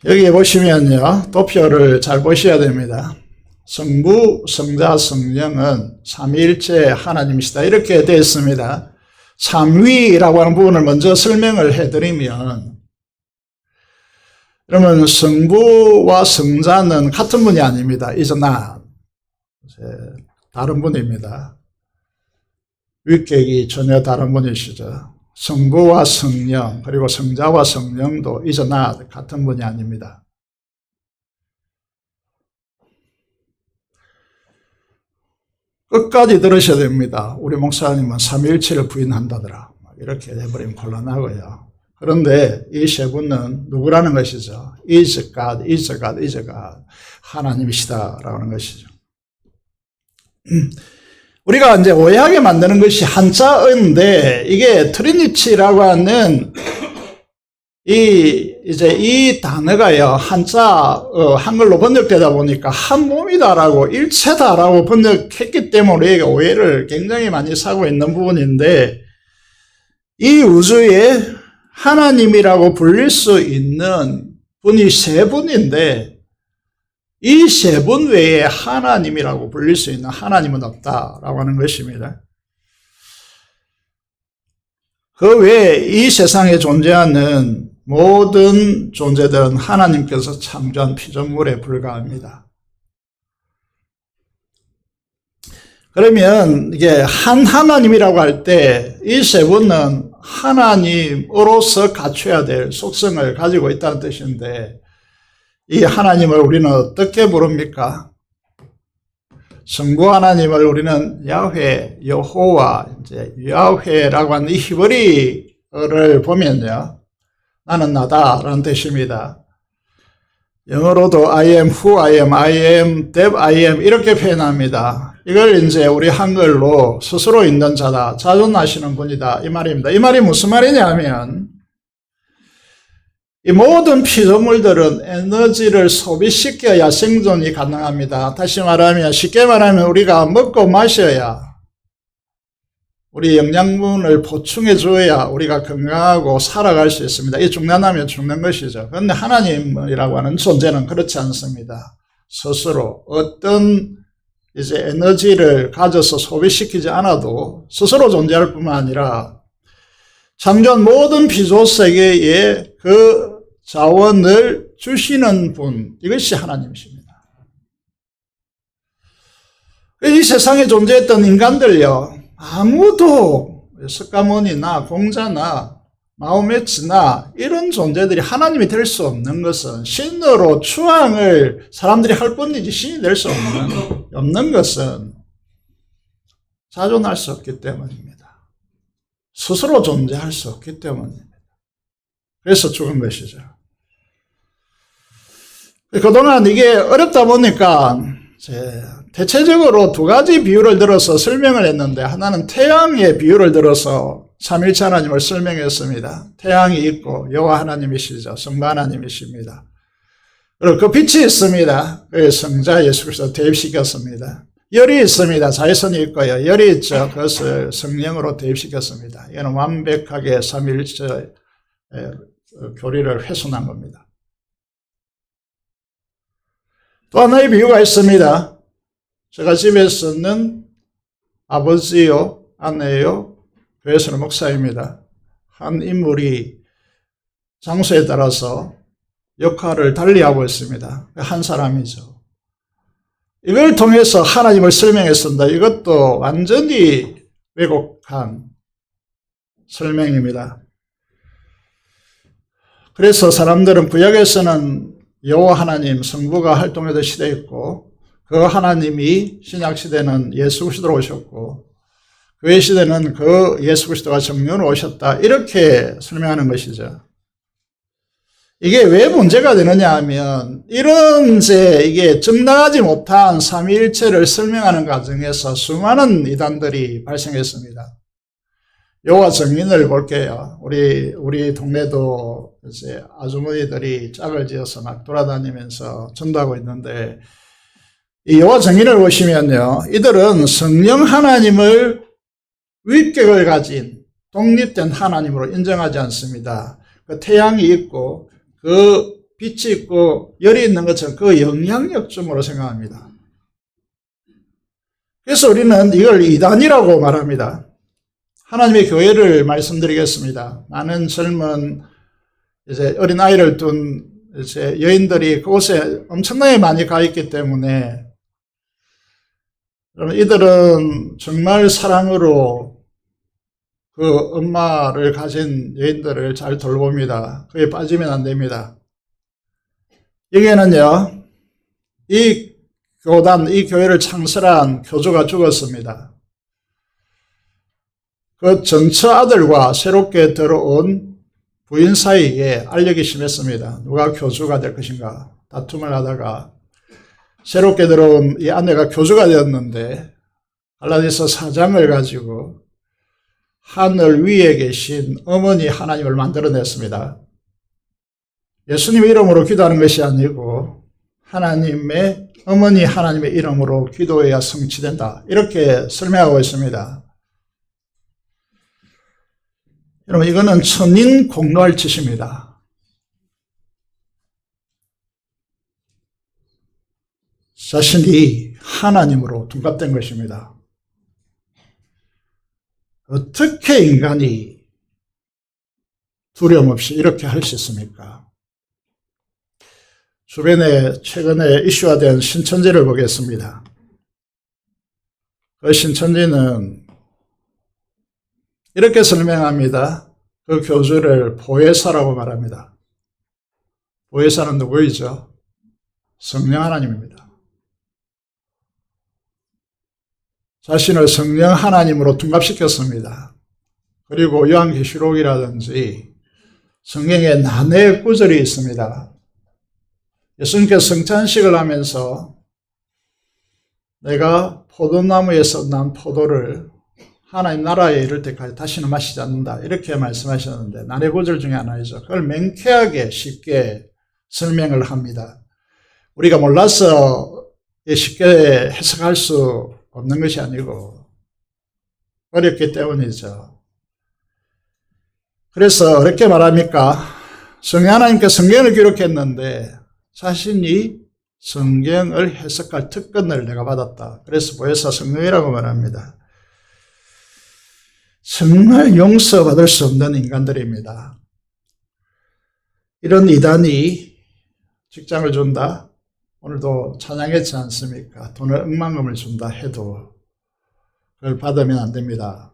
여기 보시면요, 도표를 잘 보셔야 됩니다. 성부, 성자, 성령은 삼위일체 하나님이시다 이렇게 되어 있습니다. 삼위라고 하는 부분을 먼저 설명을 해드리면, 그러면 성부와 성자는 같은 분이 아닙니다. is not. 다른 분입니다. 윗객이 전혀 다른 분이시죠. 성부와 성령, 그리고 성자와 성령도 is not 같은 분이 아닙니다. 끝까지 들으셔야 됩니다. 우리 목사님은 삼위일체를 부인한다더라. 이렇게 해버리면 곤란하고요. 그런데 이 세 분은 누구라는 것이죠? is God, is God, is God. 하나님이시다라는 것이죠. 우리가 이제 오해하게 만드는 것이 한자어인데, 이게 트리니티라고 하는 이 단어가요, 한글로 번역되다 보니까 한 몸이다라고, 일체다라고 번역했기 때문에 오해를 굉장히 많이 사고 있는 부분인데, 이 우주에 하나님이라고 불릴 수 있는 분이 세 분인데, 이 세 분 외에 하나님이라고 불릴 수 있는 하나님은 없다라고 하는 것입니다. 그 외에 이 세상에 존재하는 모든 존재들은 하나님께서 창조한 피조물에 불과합니다. 그러면 이게 한 하나님이라고 할 때 이 세 분은 하나님으로서 갖춰야 될 속성을 가지고 있다는 뜻인데, 이 하나님을 우리는 어떻게 부릅니까? 성부 하나님을 우리는 야훼, 여호와, 이제 야훼라고 하는 이 히브리어를 보면요, 나는 나다라는 뜻입니다. 영어로도 I am who I am, that I am 이렇게 표현합니다. 이걸 이제 우리 한글로 스스로 있는 자다, 자존하시는 분이다 이 말입니다. 이 말이 무슨 말이냐면, 이 모든 피조물들은 에너지를 소비시켜야 생존이 가능합니다. 다시 말하면, 쉽게 말하면 우리가 먹고 마셔야, 우리 영양분을 보충해 줘야 우리가 건강하고 살아갈 수 있습니다. 이 중단하면 죽는 것이죠. 그런데 하나님이라고 하는 존재는 그렇지 않습니다. 스스로 어떤 이제 에너지를 가져서 소비시키지 않아도 스스로 존재할 뿐만 아니라 창조한 모든 피조 세계에 그 자원을 주시는 분, 이것이 하나님이십니다. 이 세상에 존재했던 인간들요, 아무도 석가모니나 공자나 마호메츠나 이런 존재들이 하나님이 될 수 없는 것은, 신으로 추앙을 사람들이 할 뿐이지 신이 될 수 없는 것은 자존할 수 없기 때문입니다. 스스로 존재할 수 없기 때문입니다. 그래서 죽은 것이죠. 그동안 이게 어렵다 보니까 대체적으로 두 가지 비유를 들어서 설명을 했는데, 하나는 태양의 비유를 들어서 삼일체 하나님을 설명했습니다. 태양이 있고 여호와 하나님이시죠. 성부 하나님이십니다. 그리고 그 빛이 있습니다. 그 성자 예수 그리스도 대입시켰습니다. 열이 있습니다. 자외선이 있고요. 열이 있죠. 그것을 성령으로 대입시켰습니다. 이는 완벽하게 삼일체 교리를 훼손한 겁니다. 또 하나의 비유가 있습니다. 제가 집에서는 아버지요, 아내요, 교회에서는 목사입니다. 한 인물이 장소에 따라서 역할을 달리하고 있습니다. 한 사람이죠. 이걸 통해서 하나님을 설명했습니다. 이것도 완전히 왜곡한 설명입니다. 그래서 사람들은 구약에서는 여호와 하나님 성부가 활동하던 시대에 있고 그 하나님이 신약 시대는 예수 그리스도로 오셨고 그의 시대는 그 예수 그리스도가 정령으로 오셨다 이렇게 설명하는 것이죠. 이게 왜 문제가 되느냐 하면 이런 이게 정당하지 못한 삼위일체를 설명하는 과정에서 수많은 이단들이 발생했습니다. 요와 정인을 볼게요. 우리 동네도 이제 아주머니들이 짝을 지어서 막 돌아다니면서 전도하고 있는데 이 요와 정인을 보시면요. 이들은 성령 하나님을 위격을 가진 독립된 하나님으로 인정하지 않습니다. 그 태양이 있고 그 빛이 있고 열이 있는 것처럼 그 영향력쯤으로 생각합니다. 그래서 우리는 이걸 이단이라고 말합니다. 하나님의 교회를 말씀드리겠습니다. 많은 젊은 이제 어린 아이를 둔 이제 여인들이 그곳에 엄청나게 많이 가 있기 때문에 여러분 이들은 정말 사랑으로 그 엄마를 가진 여인들을 잘 돌봅니다. 그에 빠지면 안 됩니다. 여기에는요, 이 교단, 이 교회를 창설한 교주가 죽었습니다. 그 전처 아들과 새롭게 들어온 부인 사이에 알력이 심했습니다. 누가 교주가 될 것인가 다툼을 하다가 새롭게 들어온 이 아내가 교주가 되었는데 갈라디아서 4장을 가지고 하늘 위에 계신 어머니 하나님을 만들어냈습니다. 예수님의 이름으로 기도하는 것이 아니고 하나님의 어머니 하나님의 이름으로 기도해야 성취된다. 이렇게 설명하고 있습니다. 여러분 이거는 천인 공로할 짓입니다. 자신이 하나님으로 둔갑된 것입니다. 어떻게 인간이 두려움 없이 이렇게 할 수 있습니까? 주변에 최근에 이슈화된 신천지를 보겠습니다. 그 신천지는 이렇게 설명합니다. 그 교주를 보혜사라고 말합니다. 보혜사는 누구이죠? 성령 하나님입니다. 자신을 성령 하나님으로 둔갑시켰습니다. 그리고 요한계시록이라든지 성경에 난해의 구절이 있습니다. 예수님께서 성찬식을 하면서 내가 포도나무에서 난 포도를 하나님 나라에 이를 때까지 다시는 마시지 않는다. 이렇게 말씀하셨는데 난해 구절 중에 하나이죠. 그걸 명쾌하게 쉽게 설명을 합니다. 우리가 몰라서 쉽게 해석할 수 없는 것이 아니고 어렵기 때문이죠. 그래서 어렵게 말합니까? 성령 하나님께서 성경을 기록했는데 자신이 성경을 해석할 특권을 내가 받았다. 그래서 보혜사 성령이라고 말합니다. 정말 용서받을 수 없는 인간들입니다. 이런 이단이 직장을 준다. 오늘도 찬양했지 않습니까? 돈을 억만금을 준다 해도 그걸 받으면 안 됩니다.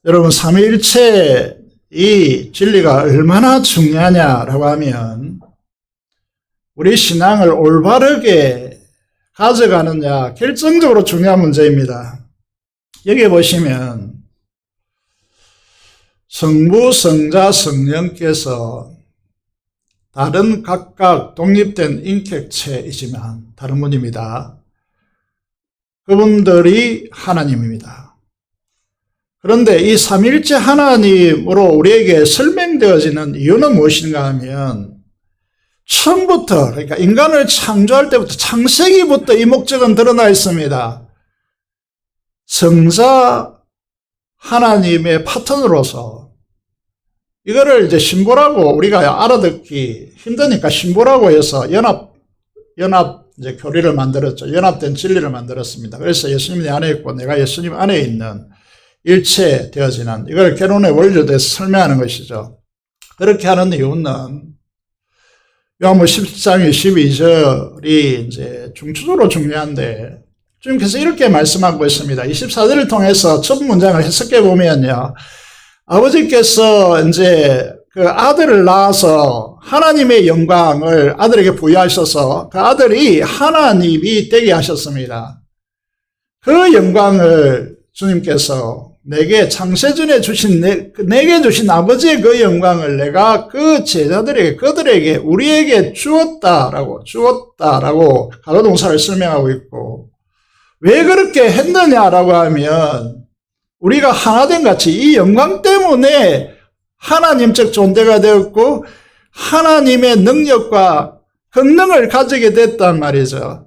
여러분 삼위일체 이 진리가 얼마나 중요하냐라고 하면 우리 신앙을 올바르게 가져가느냐 결정적으로 중요한 문제입니다. 여기 보시면 성부, 성자, 성령께서 다른 각각 독립된 인격체이지만 다른 분입니다. 그분들이 하나님입니다. 그런데 이 삼위일체 하나님으로 우리에게 설명되어지는 이유는 무엇인가 하면 처음부터 그러니까 인간을 창조할 때부터 창세기부터 이 목적은 드러나 있습니다. 성자 하나님의 파트너로서 이거를 이제 신보라고 우리가 알아듣기 힘드니까 신보라고 해서 연합 이제 교리를 만들었죠. 연합된 진리를 만들었습니다. 그래서 예수님이 내 안에 있고 내가 예수님 안에 있는 일체 되어지는 이걸 결혼의 원리에 대해서 설명하는 것이죠. 그렇게 하는 이유는 요한복음 10장 22절이 이제 중추적으로 중요한데 주님께서 이렇게 말씀하고 있습니다. 24절을 통해서 첫 문장을 해석해 보면요. 아버지께서 이제 그 아들을 낳아서 하나님의 영광을 아들에게 부여하셔서 그 아들이 하나님이 되게 하셨습니다. 그 영광을 주님께서 내게 창세전에 주신 내게 주신 아버지의 그 영광을 내가 그 제자들에게 그들에게 우리에게 주었다라고 가로동사를 설명하고 있고, 왜 그렇게 했느냐라고 하면 우리가 하나됨 같이 이 영광 때문에 하나님적 존재가 되었고 하나님의 능력과 권능을 가지게 됐단 말이죠.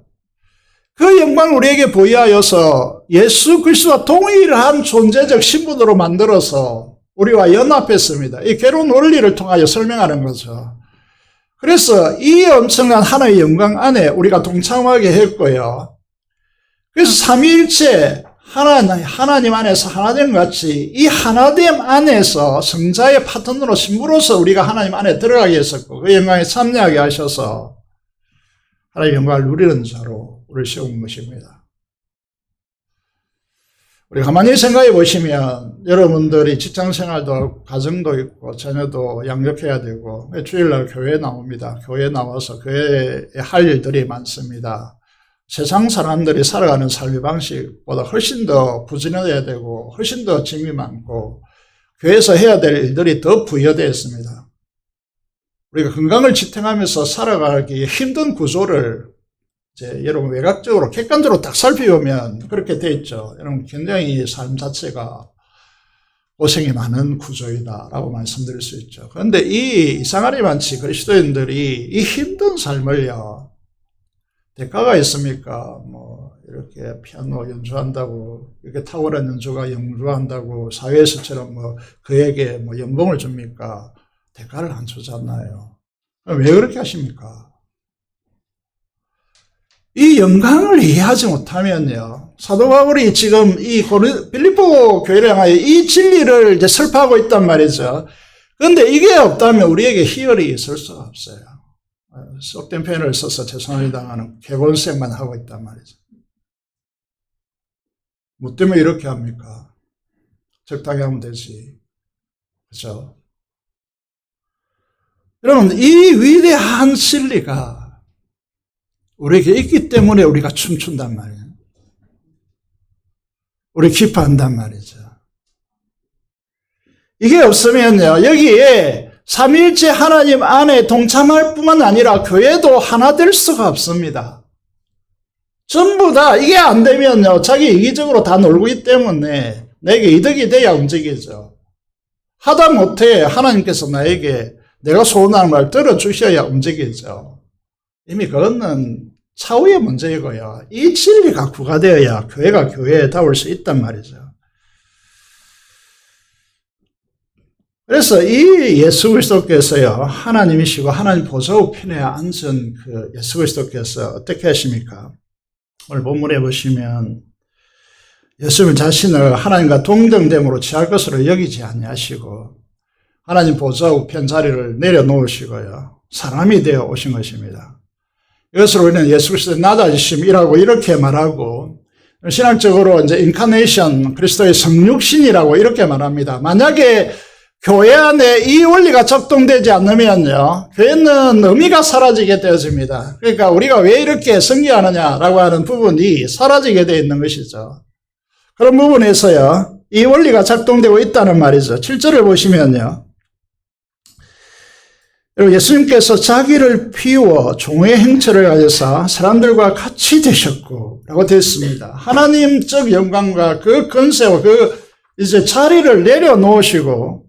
그 영광을 우리에게 부여하여서 예수 그리스도와 동일한 존재적 신분으로 만들어서 우리와 연합했습니다. 이 괴로운 원리를 통하여 설명하는 거죠. 그래서 이 엄청난 하나님의 영광 안에 우리가 동참하게 했고요. 그래서 삼위일체 하나님 안에서 하나됨 같이 이 하나됨 안에서 성자의 파트너로 신부로서 우리가 하나님 안에 들어가게 했었고 그 영광에 참여하게 하셔서 하나님의 영광을 누리는 자로 우리를 세운 것입니다. 우리 가만히 생각해 보시면 여러분들이 직장생활도 가정도 있고 자녀도 양육해야 되고 주일날 교회에 나옵니다. 교회에 나와서 교회에 할 일들이 많습니다. 세상 사람들이 살아가는 삶의 방식보다 훨씬 더 부지런해야 되고 훨씬 더 짐이 많고 교회에서 해야 될 일들이 더 부여되어 있습니다. 우리가 건강을 지탱하면서 살아가기 힘든 구조를 이제 여러분 외곽적으로 객관적으로 딱 살펴보면 그렇게 돼 있죠. 여러분 굉장히 삶 자체가 고생이 많은 구조이다라고 말씀드릴 수 있죠. 그런데 이 이상하리만치 그리스도인들이 이 힘든 삶을요, 대가가 있습니까? 뭐 이렇게 피아노 연주한다고 이렇게 탁월한 연주가 연주한다고 사회에서처럼 뭐 그에게 뭐 연봉을 줍니까? 대가를 안 주잖아요. 왜 그렇게 하십니까? 이 영광을 이해하지 못하면요, 사도 바울이 지금 이 빌립보 교회를 향하여 이 진리를 이제 설파하고 있단 말이죠. 그런데 이게 없다면 우리에게 희열이 있을 수가 없어요. 속된 표현을 써서 죄송합니다만 개본색만 하고 있단 말이죠. 뭐 때문에 이렇게 합니까? 적당히 하면 되지. 그렇죠? 여러분, 이 위대한 진리가 우리에게 있기 때문에 우리가 춤춘단 말이에요. 우리 기뻐한단 말이죠. 이게 없으면요, 여기에 삼위일체 하나님 안에 동참할 뿐만 아니라 교회도 하나 될 수가 없습니다. 전부 다 이게 안 되면요, 자기 이기적으로 다 놀고 있기 때문에 내게 이득이 돼야 움직이죠. 하다 못해 하나님께서 나에게 내가 소원하는 말 들어주셔야 움직이죠. 이미 그거는 차후의 문제이고요. 이 진리가 구가되어야 교회가 교회다울 수 있단 말이죠. 그래서 이 예수 그리스도께서요, 하나님이시고 하나님 보좌 우편에 앉은 그 예수 그리스도께서 어떻게 하십니까? 오늘 본문에 보시면 예수님 자신을 하나님과 동등됨으로 취할 것으로 여기지 아니하시고 하나님 보좌 우편 자리를 내려놓으시고요, 사람이 되어 오신 것입니다. 이것을 우리는 예수 그리스도의 낮아지심이라고 이렇게 말하고, 신학적으로 이제 인카네이션, 그리스도의 성육신이라고 이렇게 말합니다. 만약에 교회 안에 이 원리가 적동되지 않으면요, 교회는 의미가 사라지게 되어집니다. 그러니까 우리가 왜 이렇게 성기하느냐라고 하는 부분이 사라지게 되어 있는 것이죠. 그런 부분에서요, 이 원리가 작동되고 있다는 말이죠. 7절을 보시면요, 여러분, 예수님께서 자기를 비워 종의 행체를 가져서 사람들과 같이 되셨고 라고 되어 있습니다. 하나님적 영광과 그 권세와 그 이제 자리를 내려놓으시고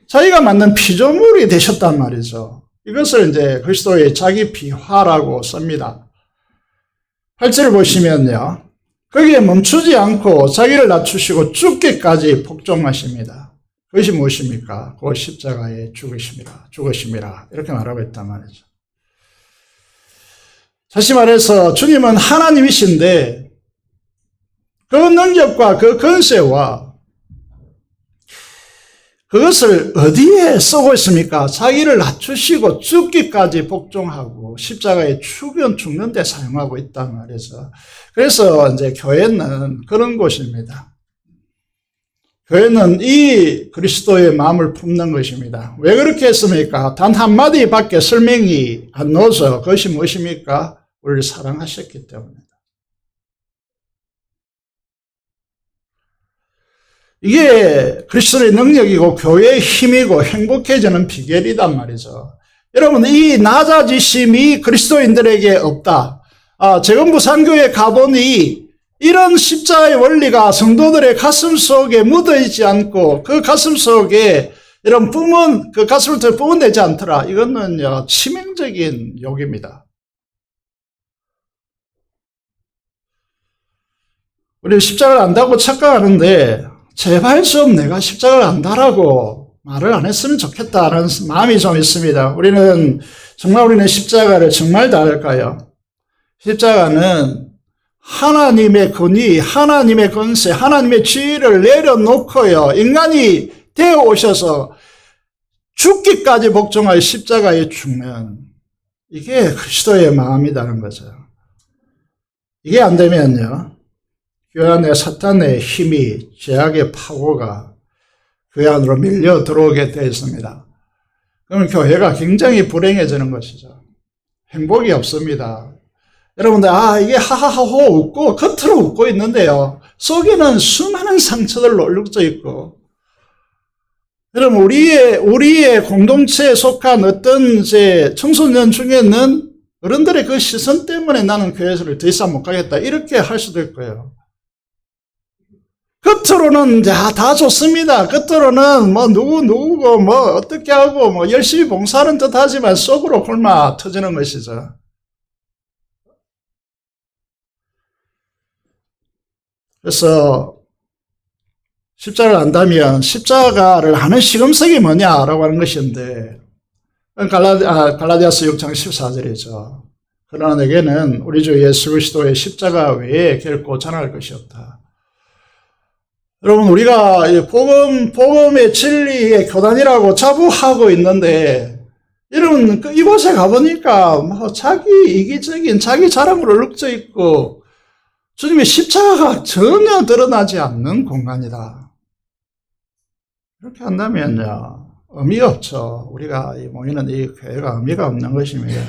자기가 만든 피조물이 되셨단 말이죠. 이것을 이제 그리스도의 자기 비화라고 씁니다. 8절을 보시면요, 거기에 멈추지 않고 자기를 낮추시고 죽기까지 복종하십니다. 그것이 무엇입니까? 그 십자가에 죽으심이라 이렇게 말하고 있단 말이죠. 다시 말해서 주님은 하나님이신데 그 능력과 그 권세와 그것을 어디에 쓰고 있습니까? 자기를 낮추시고 죽기까지 복종하고 십자가에 죽는 데 사용하고 있단 말이죠. 그래서 이제 교회는 그런 곳입니다. 교회는 이 그리스도의 마음을 품는 것입니다. 왜 그렇게 했습니까? 단 한마디밖에 설명이 안 나와서 그것이 무엇입니까? 우리를 사랑하셨기 때문입니다. 이게 그리스도의 능력이고 교회의 힘이고 행복해지는 비결이란 말이죠. 여러분, 이 낮아지심이 그리스도인들에게 없다. 재건부산교회 가보니 이런 십자가의 원리가 성도들의 가슴 속에 묻어있지 않고 그 가슴 속에 이런 그 가슴을 더 뿜어내지 않더라. 이거는요, 치명적인 욕입니다. 우리 십자가를 안다고 착각하는데 제발 좀 내가 십자가를 안다라고 말을 안 했으면 좋겠다는 마음이 좀 있습니다. 우리는 십자가를 정말 다 할까요? 십자가는 하나님의 권위, 하나님의 권세, 하나님의 지위를 내려놓고요, 인간이 되어 오셔서 죽기까지 복종하여 십자가에 죽는, 이게 그리스도의 마음이라는 거죠. 이게 안 되면요, 교회 안에 사탄의 힘이, 죄악의 파고가 교회 안으로 밀려 들어오게 되어 있습니다. 그러면 교회가 굉장히 불행해지는 것이죠. 행복이 없습니다. 여러분들, 이게 하하하호 웃고, 겉으로 웃고 있는데요, 속에는 수많은 상처들로 얼룩져 있고, 여러분, 우리의 공동체에 속한 어떤 청소년 중에는 어른들의 그 시선 때문에 나는 교회를 더 이상 못 가겠다, 이렇게 할 수도 있고요. 겉으로는 다 좋습니다. 겉으로는 누구고 어떻게 하고 열심히 봉사하는 듯 하지만 속으로 굶어 터지는 것이죠. 그래서 십자가를 안다면 십자가를 하는 시금석이 뭐냐라고 하는 것인데, 갈라디아서 6장 14절이죠. 그러나 내게는 우리 주 예수 그리스도의 십자가 외에 결코 전할 것이 없다. 여러분, 우리가 복음의 진리의 교단이라고 자부하고 있는데, 여러분, 이곳에 가보니까 자기 이기적인 자기 자랑으로 얼룩져 있고, 주님의 십자가가 전혀 드러나지 않는 공간이다. 이렇게 한다면요, 의미가 없죠. 우리가 모이는 이 교회가 의미가 없는 것입니다.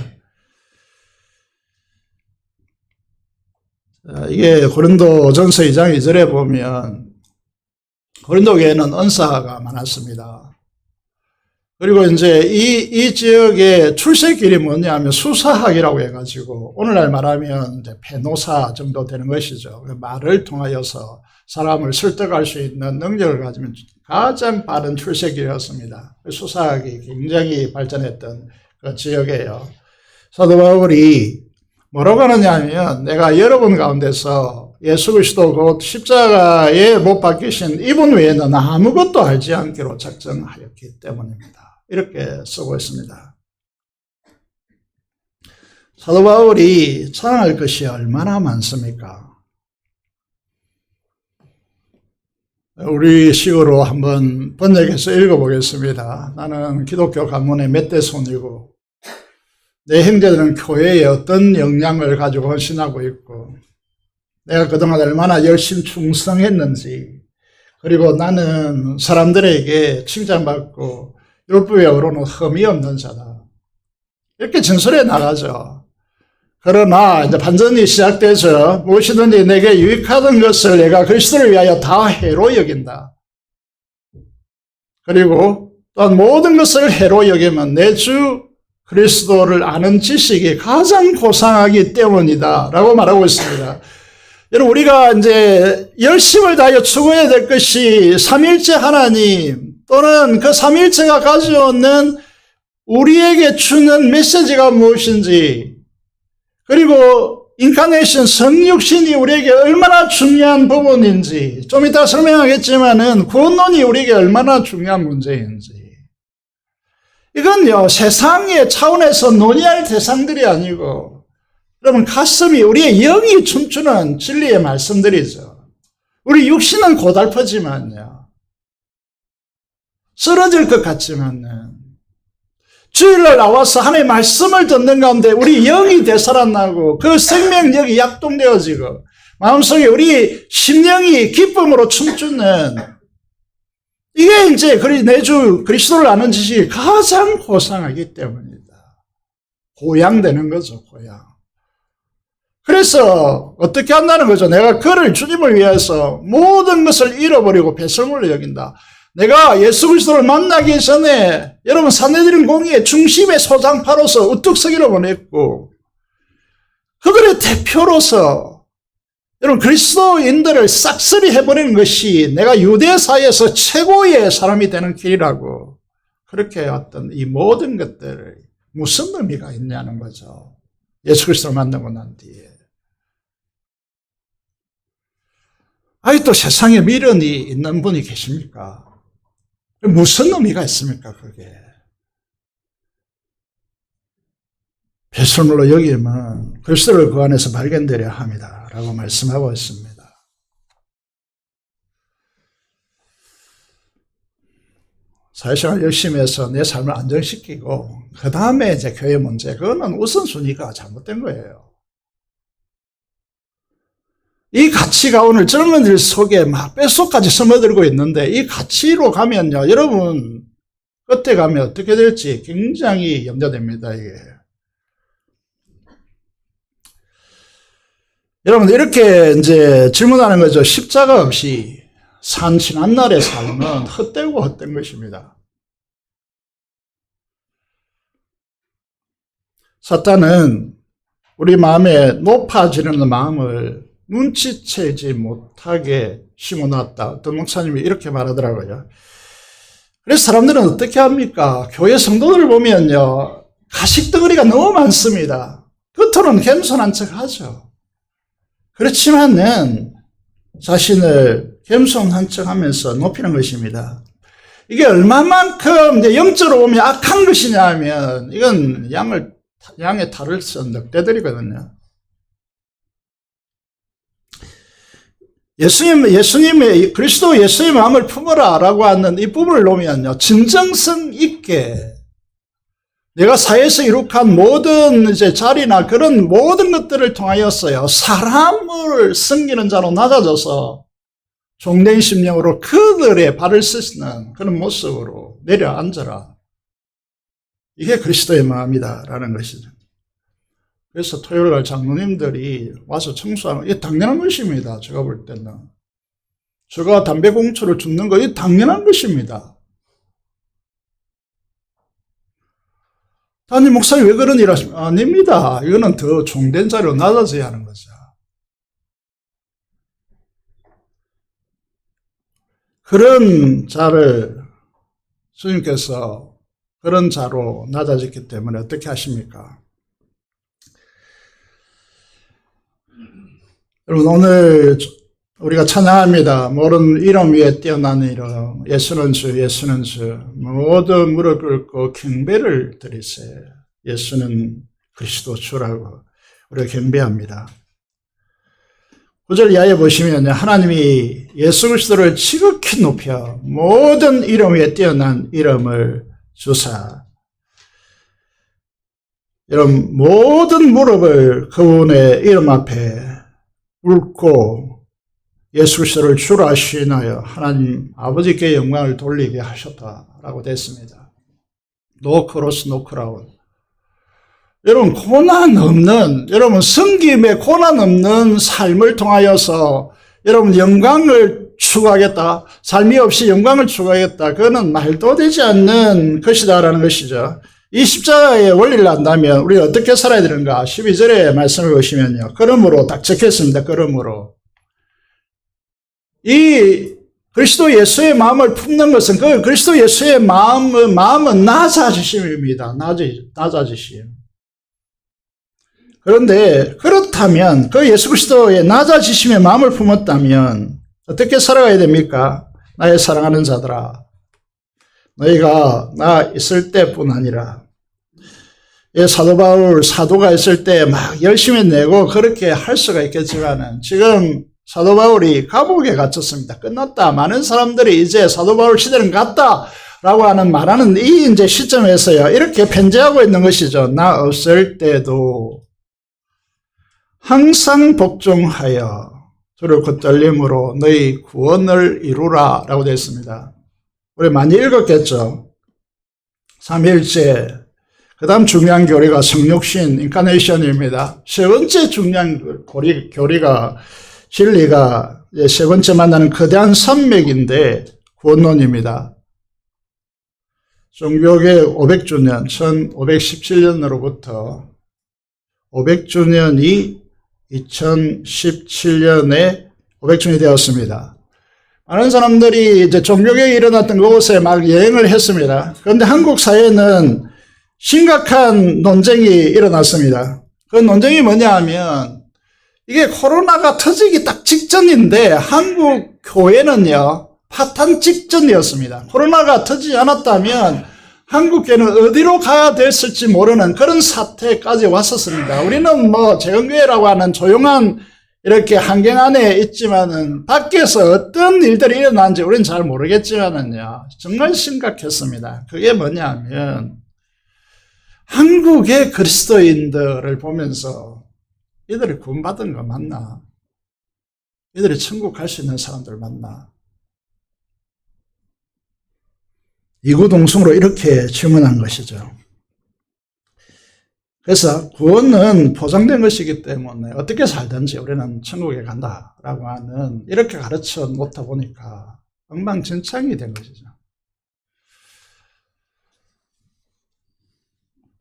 이게 고린도전서 2장 2절에 보면 고린도 교회는 은사가 많았습니다. 그리고 이제 이 지역의 출세길이 뭐냐면 수사학이라고 해가지고 오늘날 말하면 이제 변호사 정도 되는 것이죠. 말을 통하여서 사람을 설득할 수 있는 능력을 가지면 가장 빠른 출세길이었습니다. 수사학이 굉장히 발전했던 그 지역이에요. 사도 바울이 뭐라고 하느냐면, 내가 여러분 가운데서 예수 그리스도 곧 십자가에 못 박히신 이분 외에는 아무것도 알지 않기로 작정하였기 때문입니다. 이렇게 쓰고 있습니다. 사도 바울이 자랑할 것이 얼마나 많습니까? 우리 식으로 한번 번역해서 읽어보겠습니다. 나는 기독교 가문의 멧돼 손이고 내 형제들은 교회에 어떤 역량을 가지고 헌신하고 있고 내가 그동안 얼마나 열심히 충성했는지, 그리고 나는 사람들에게 칭찬받고 율법에어로는 흠이 없는 자다, 이렇게 전설해 나가죠. 그러나 이제 반전이 시작돼서 무엇이든지 내게 유익하던 것을 내가 그리스도를 위하여 다 해로 여긴다. 그리고 또한 모든 것을 해로 여기면 내 주 그리스도를 아는 지식이 가장 고상하기 때문이다 라고 말하고 있습니다. 여러분, 우리가 이제 열심을 다하여 추구해야 될 것이 삼일체 하나님 또는 그 삼일체가 가져오는 우리에게 주는 메시지가 무엇인지, 그리고 인카네이션 성육신이 우리에게 얼마나 중요한 부분인지, 좀 이따 설명하겠지만은 구원론이 우리에게 얼마나 중요한 문제인지, 이건요 세상의 차원에서 논의할 대상들이 아니고, 여러분, 가슴이, 우리의 영이 춤추는 진리의 말씀들이죠. 우리 육신은 고달프지만요, 쓰러질 것 같지만은 주일날 나와서 하나님의 말씀을 듣는 가운데 우리 영이 되살아나고 그 생명력이 약동되어지고 마음속에 우리 심령이 기쁨으로 춤추는 이게 이제 내 주 그리스도를 아는 지식이 가장 고상하기 때문이다. 고양되는 거죠, 고양. 그래서 어떻게 한다는 거죠? 내가 그를 주님을 위해서 모든 것을 잃어버리고 배설물로 여긴다. 내가 예수 그리스도를 만나기 전에 여러분 산헤드린 공의의 중심의 소장파로서 우뚝 서기를 보냈고 그들의 대표로서 여러분 그리스도인들을 싹쓸이 해버리는 것이 내가 유대사에서 최고의 사람이 되는 길이라고 그렇게 해왔던 이 모든 것들을 무슨 의미가 있냐는 거죠. 예수 그리스도를 만나고 난 뒤에. 아직도 세상에 미련이 있는 분이 계십니까? 무슨 의미가 있습니까, 그게? 배설물로 여기면 그리스도를 그 안에서 발견되려 합니다. 라고 말씀하고 있습니다. 사회생활 열심히 해서 내 삶을 안정시키고, 그 다음에 이제 교회 문제, 그거는 우선순위가 잘못된 거예요. 이 가치가 오늘 젊은이들 속에 막 뼛속까지 스며들고 있는데 이 가치로 가면요. 여러분 끝에 가면 어떻게 될지 굉장히 염려됩니다. 이게. 여러분 이렇게 이제 질문하는 거죠. 십자가 없이 산 지난날의 삶은 헛되고 헛된 것입니다. 사탄은 우리 마음에 높아지는 마음을 눈치채지 못하게 심어놨다. 어떤 목사님이 이렇게 말하더라고요. 그래서 사람들은 어떻게 합니까? 교회 성도들을 보면요. 가식덩어리가 너무 많습니다. 겉으로는 겸손한 척 하죠. 그렇지만은 자신을 겸손한 척 하면서 높이는 것입니다. 이게 얼마만큼 이제 영적으로 보면 악한 것이냐 하면 이건 양의 탈을 쓴 늑대들이거든요. 예수님의, 그리스도 예수의 마음을 품어라 라고 하는 이 부분을 놓으면요. 진정성 있게 내가 사회에서 이룩한 모든 이제 자리나 그런 모든 것들을 통하여서요. 사람을 섬기는 자로 낮아져서 종된 심령으로 그들의 발을 씻는 그런 모습으로 내려앉아라. 이게 그리스도의 마음이다라는 것이죠. 그래서 토요일날 장로님들이 와서 청소하는 게 당연한 것입니다. 제가 볼 때는. 제가 담배 공초를 줍는 거 이게 당연한 것입니다. 아니 목사님 왜 그런 일 하십니까? 아닙니다. 이거는 더 종된 자리로 낮아져야 하는 거죠. 그런 자를 주님께서 그런 자로 낮아졌기 때문에 어떻게 하십니까? 여러분 오늘 우리가 찬양합니다. 모든 이름 위에 뛰어난 이름 예수는 주 예수는 주 모든 무릎 꿇고 경배를 드리세. 예수는 그리스도 주라고 우리가 경배합니다. 9절 이하에 보시면 하나님이 예수 그리스도를 지극히 높여 모든 이름 위에 뛰어난 이름을 주사 여러분 모든 무릎을 그분의 이름 앞에 꿇고 예수 그리스도를 주로 하시나요 하나님 아버지께 영광을 돌리게 하셨다라고 됐습니다. 노 크로스 노 크라운. 여러분 고난 없는 여러분 섬김의 고난 없는 삶을 통하여서 여러분 영광을 추구하겠다. 삶이 없이 영광을 추구하겠다. 그거는 말도 되지 않는 것이다라는 것이죠. 이 십자가의 원리를 안다면 우리가 어떻게 살아야 되는가? 12절의 말씀을 보시면요. 그러므로 딱 적혔습니다. 그러므로. 이 그리스도 예수의 마음을 품는 것은 그 그리스도 예수의 마음은 낮아지심입니다. 낮아지심. 그런데 그렇다면 그 예수 그리스도의 낮아지심의 마음을 품었다면 어떻게 살아가야 됩니까? 나의 사랑하는 자들아. 너희가 나 있을 때뿐 아니라 사도 바울 사도가 있을 때 막 열심히 내고 그렇게 할 수가 있겠지만은 지금 사도 바울이 감옥에 갇혔습니다. 끝났다. 많은 사람들이 이제 사도 바울 시대는 갔다라고 말하는 이 이제 시점에서요. 이렇게 편지하고 있는 것이죠. 나 없을 때도 항상 복종하여 주를 붙들림으로 너희 구원을 이루라 라고 되어 있습니다. 우리 많이 읽었겠죠. 삼위일체. 그 다음 중요한 교리가 성육신, 인카네이션입니다. 세 번째 중요한 교리가, 진리가 세 번째 만나는 거대한 산맥인데 구원론입니다. 종교개혁 500주년, 1517년으로부터 500주년이 2017년에 500주년이 되었습니다. 많은 사람들이 이제 종교개혁이 일어났던 그곳에 막 여행을 했습니다. 그런데 한국 사회는 심각한 논쟁이 일어났습니다. 그 논쟁이 뭐냐 하면 이게 코로나가 터지기 딱 직전인데 한국 교회는요 파탄 직전이었습니다. 코로나가 터지지 않았다면 한국 교회는 어디로 가야 됐을지 모르는 그런 사태까지 왔었습니다. 우리는 뭐 재건교회라고 하는 조용한 이렇게 환경 안에 있지만은 밖에서 어떤 일들이 일어나는지 우리는 잘 모르겠지만은요 정말 심각했습니다. 그게 뭐냐면 한국의 그리스도인들을 보면서 이들이 구원받은 거 맞나? 이들이 천국 갈 수 있는 사람들 맞나? 이구동성으로 이렇게 질문한 것이죠. 그래서 구원은 보장된 것이기 때문에 어떻게 살든지 우리는 천국에 간다라고 하는 이렇게 가르쳐 놓다 보니까 엉망진창이 된 것이죠.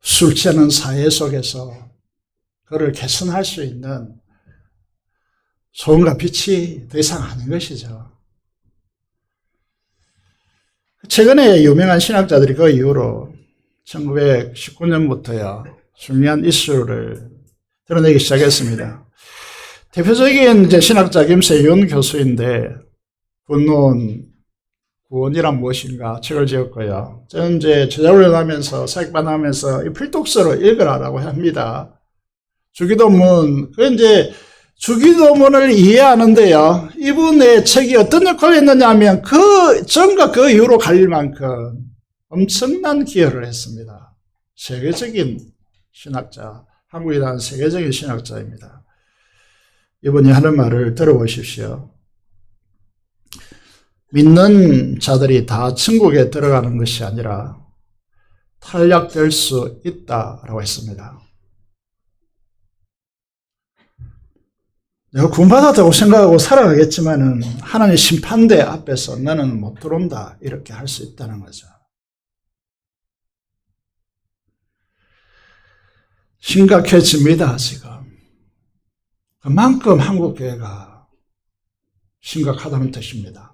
술 취하는 사회 속에서 그를 개선할 수 있는 소금과 빛이 더 이상 아닌 것이죠. 최근에 유명한 신학자들이 그 이후로 1919년부터요 중요한 이슈를 드러내기 시작했습니다. 대표적인 이제 신학자 김세윤 교수인데 구원이란 무엇인가 책을 지었고요. 저는 이제 제자훈련 하면서 사역반하면서 이 필독서를 읽으라라고 합니다. 주기도문, 그 이제 주기도문을 이해하는데요. 이분의 책이 어떤 역할을 했느냐 하면 그 전과 그 이후로 갈릴 만큼 엄청난 기여를 했습니다. 세계적인 신학자, 한국에 대한 세계적인 신학자입니다. 이분이 하는 말을 들어보십시오. 믿는 자들이 다 천국에 들어가는 것이 아니라 탈락될 수 있다라고 했습니다. 내가 구원받았다고 생각하고 살아가겠지만은 하나님의 심판대 앞에서 나는 못 들어온다 이렇게 할 수 있다는 거죠. 심각해집니다 지금. 그만큼 한국교회가 심각하다는 뜻입니다.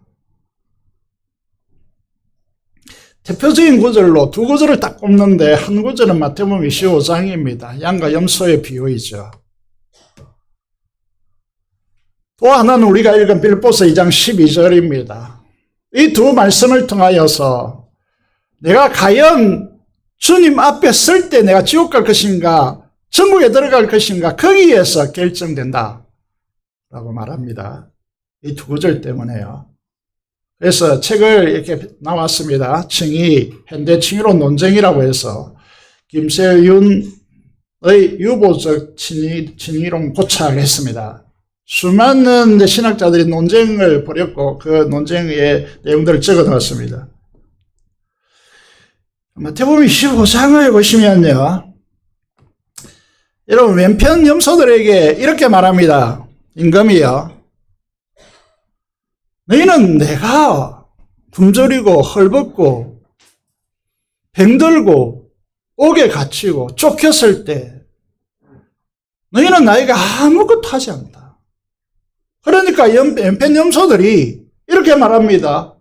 대표적인 구절로 두 구절을 딱 꼽는데 한 구절은 마태복음 25장입니다. 양과 염소의 비유이죠. 또 하나는 우리가 읽은 빌보서 2장 12절입니다. 이 두 말씀을 통하여서 내가 과연 주님 앞에 설 때 내가 지옥 갈 것인가 천국에 들어갈 것인가 거기에서 결정된다 라고 말합니다. 이 두 구절 때문에요. 그래서 책을 이렇게 나왔습니다. 칭의, 현대 칭의로 논쟁이라고 해서 김세윤의 유보적 칭의론 고착을 했습니다. 수많은 신학자들이 논쟁을 벌였고 그 논쟁의 내용들을 적어놨습니다. 마태복음 25장을 보시면요. 여러분 왼편 염소들에게 이렇게 말합니다. 임금이요. 너희는 내가 굶주리고 헐벗고 병들고 옥에 갇히고 쫓겼을 때 너희는 나에게 아무것도 하지 않는다. 그러니까 왼편 염소들이 이렇게 말합니다.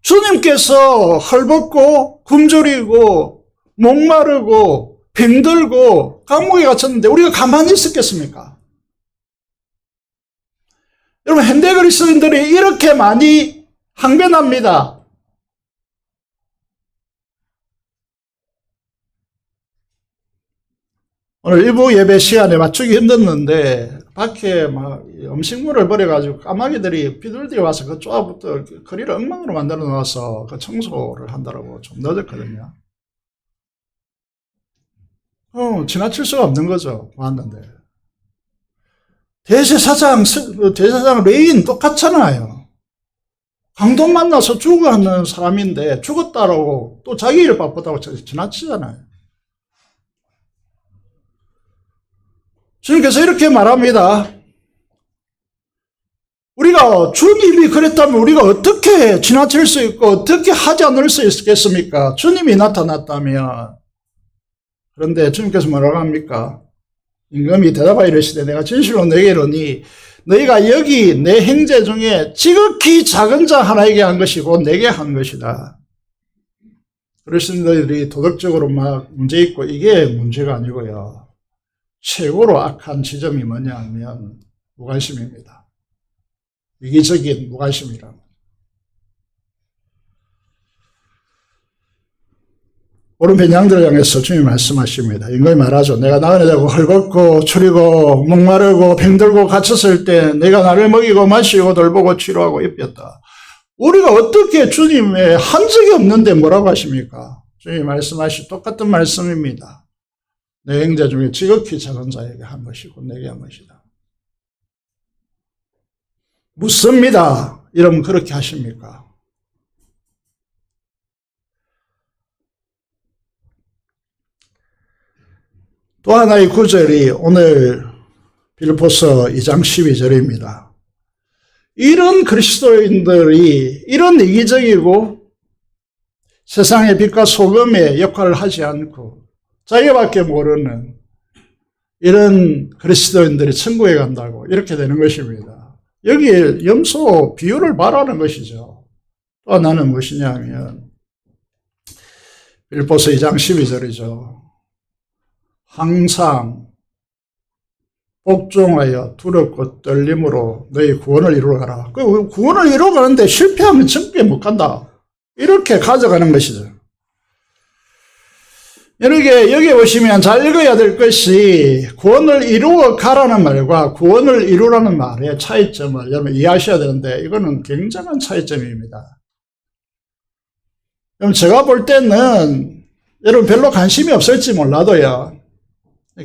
주님께서 헐벗고 굶주리고 목마르고 병들고 감옥에 갇혔는데 우리가 가만히 있었겠습니까? 여러분 현대 그리스도인들이 이렇게 많이 항변합니다. 오늘 일부 예배 시간에 맞추기 힘들었는데 밖에 막 음식물을 버려가지고 까마귀들이 비둘들이 와서 그 쪼아부터 거리를 엉망으로 만들어 놓아서 그 청소를 한다고 좀 늦었거든요. 지나칠 수가 없는 거죠. 왔는데. 대제사장 레인 똑같잖아요. 강도 만나서 죽어가는 사람인데 죽었다라고 또 자기 일 바쁘다고 지나치잖아요. 주님께서 이렇게 말합니다. 우리가 주님이 그랬다면 우리가 어떻게 지나칠 수 있고 어떻게 하지 않을 수 있겠습니까? 주님이 나타났다면. 그런데 주님께서 뭐라고 합니까? 임금이 대답하여 이르시되 내가 진실로 너에게 이르니 너희가 여기 내 형제 중에 지극히 작은 자 하나에게 한 것이고 내게 한 것이다. 그러신 너희들이 도덕적으로 막 문제 있고 이게 문제가 아니고요. 최고로 악한 지점이 뭐냐 하면 무관심입니다. 이기적인 무관심이라. 오른편 양들을 향해서 주님이 말씀하십니다. 임금이 말하죠. 내가 나그네 되고 헐벗고 추리고 목마르고 병들고 갇혔을 때 내가 나를 먹이고 마시고 돌보고 치료하고 입혔다. 우리가 어떻게 주님의 한 적이 없는데 뭐라고 하십니까? 주님이 말씀하신 똑같은 말씀입니다. 내 형제 중에 지극히 작은 자에게 한 것이고 내게 한 것이다. 묻습니다. 이러면 그렇게 하십니까? 또 하나의 구절이 오늘 빌립보서 2장 12절입니다. 이런 그리스도인들이 이런 이기적이고 세상의 빛과 소금의 역할을 하지 않고 자기밖에 모르는 이런 그리스도인들이 천국에 간다고 이렇게 되는 것입니다. 여기에 염소 비유를 말하는 것이죠. 또 하나는 무엇이냐 하면 빌립보서 2장 12절이죠. 항상 복종하여 두렵고 떨림으로 너희 구원을 이루어가라. 그 구원을 이루어가는데 실패하면 천국에 못 간다. 이렇게 가져가는 것이죠. 여기 보시면 잘 읽어야 될 것이 구원을 이루어 가라는 말과 구원을 이루라는 말의 차이점을 여러분 이해하셔야 되는데 이거는 굉장한 차이점입니다. 여러분 제가 볼 때는 여러분 별로 관심이 없을지 몰라도요.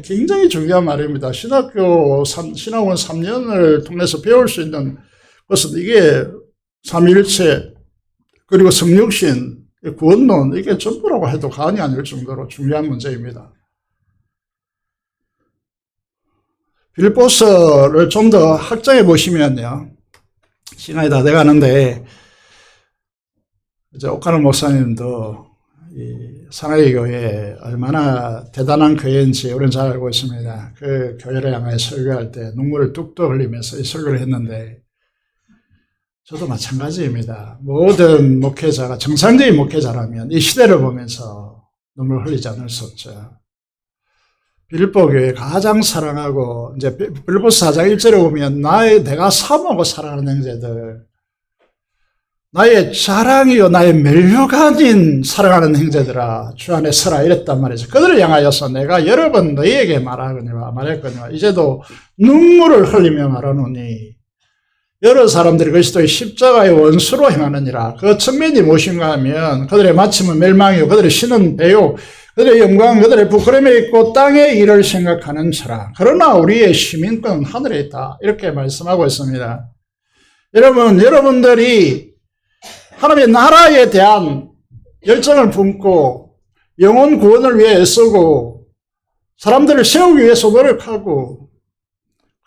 굉장히 중요한 말입니다. 신학원 3년을 통해서 배울 수 있는 것은 이게 삼위일체 그리고 성육신 구원론 이게 전부라고 해도 과언이 아닐 정도로 중요한 문제입니다. 빌립보서를 좀 더 확장해 보시면요. 시간이 다 돼가는데 이제 옥하는 목사님도 이 상하이 교회 얼마나 대단한 교회인지 우리는 잘 알고 있습니다. 그 교회를 향해 설교할 때 눈물을 뚝뚝 흘리면서 이 설교를 했는데 저도 마찬가지입니다. 모든 목회자가 정상적인 목회자라면 이 시대를 보면서 눈물 흘리지 않을 수 없죠. 빌립보 교회 가장 사랑하고 이제 빌립보서 4장 1절에 보면 내가 사모하고 사랑하는 형제들 나의 자랑이요 나의 멜류가 아닌 사랑하는 형제들아 주 안에 서라 이랬단 말이죠. 그들을 향하여서 내가 여러 번 너희에게 말했거니와 이제도 눈물을 흘리며 말하노니 여러 사람들이 그리스도의 십자가의 원수로 행하느니라. 그 측면이 무엇인가 하면 그들의 마침은 멸망이요 그들의 신은 배요 그들의 영광 그들의 부끄러움에 있고 땅의 일을 생각하는 자라. 그러나 우리의 시민권은 하늘에 있다. 이렇게 말씀하고 있습니다. 여러분들이 하나님의 나라에 대한 열정을 품고 영혼 구원을 위해 애쓰고 사람들을 세우기 위해서 노력하고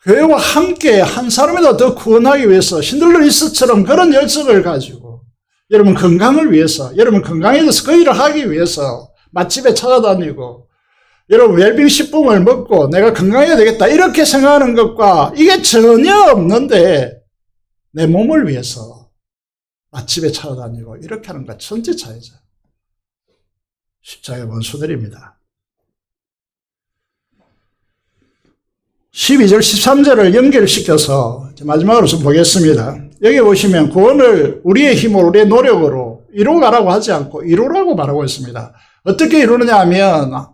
교회와 함께 한 사람이라도 더 구원하기 위해서 신들러리스처럼 그런 열정을 가지고 여러분 건강을 위해서 여러분 건강해져서 그 일을 하기 위해서 맛집에 찾아다니고 여러분 웰빙 식품을 먹고 내가 건강해야 되겠다 이렇게 생각하는 것과 이게 전혀 없는데 내 몸을 위해서 맛집에 찾아다니고 이렇게 하는 것 천지 차이죠. 십자가의 원수들입니다. 12절 13절을 연결시켜서 마지막으로 좀 보겠습니다. 여기 보시면 구원을 우리의 힘으로 우리의 노력으로 이루어가라고 하지 않고 이루라고 말하고 있습니다. 어떻게 이루느냐 하면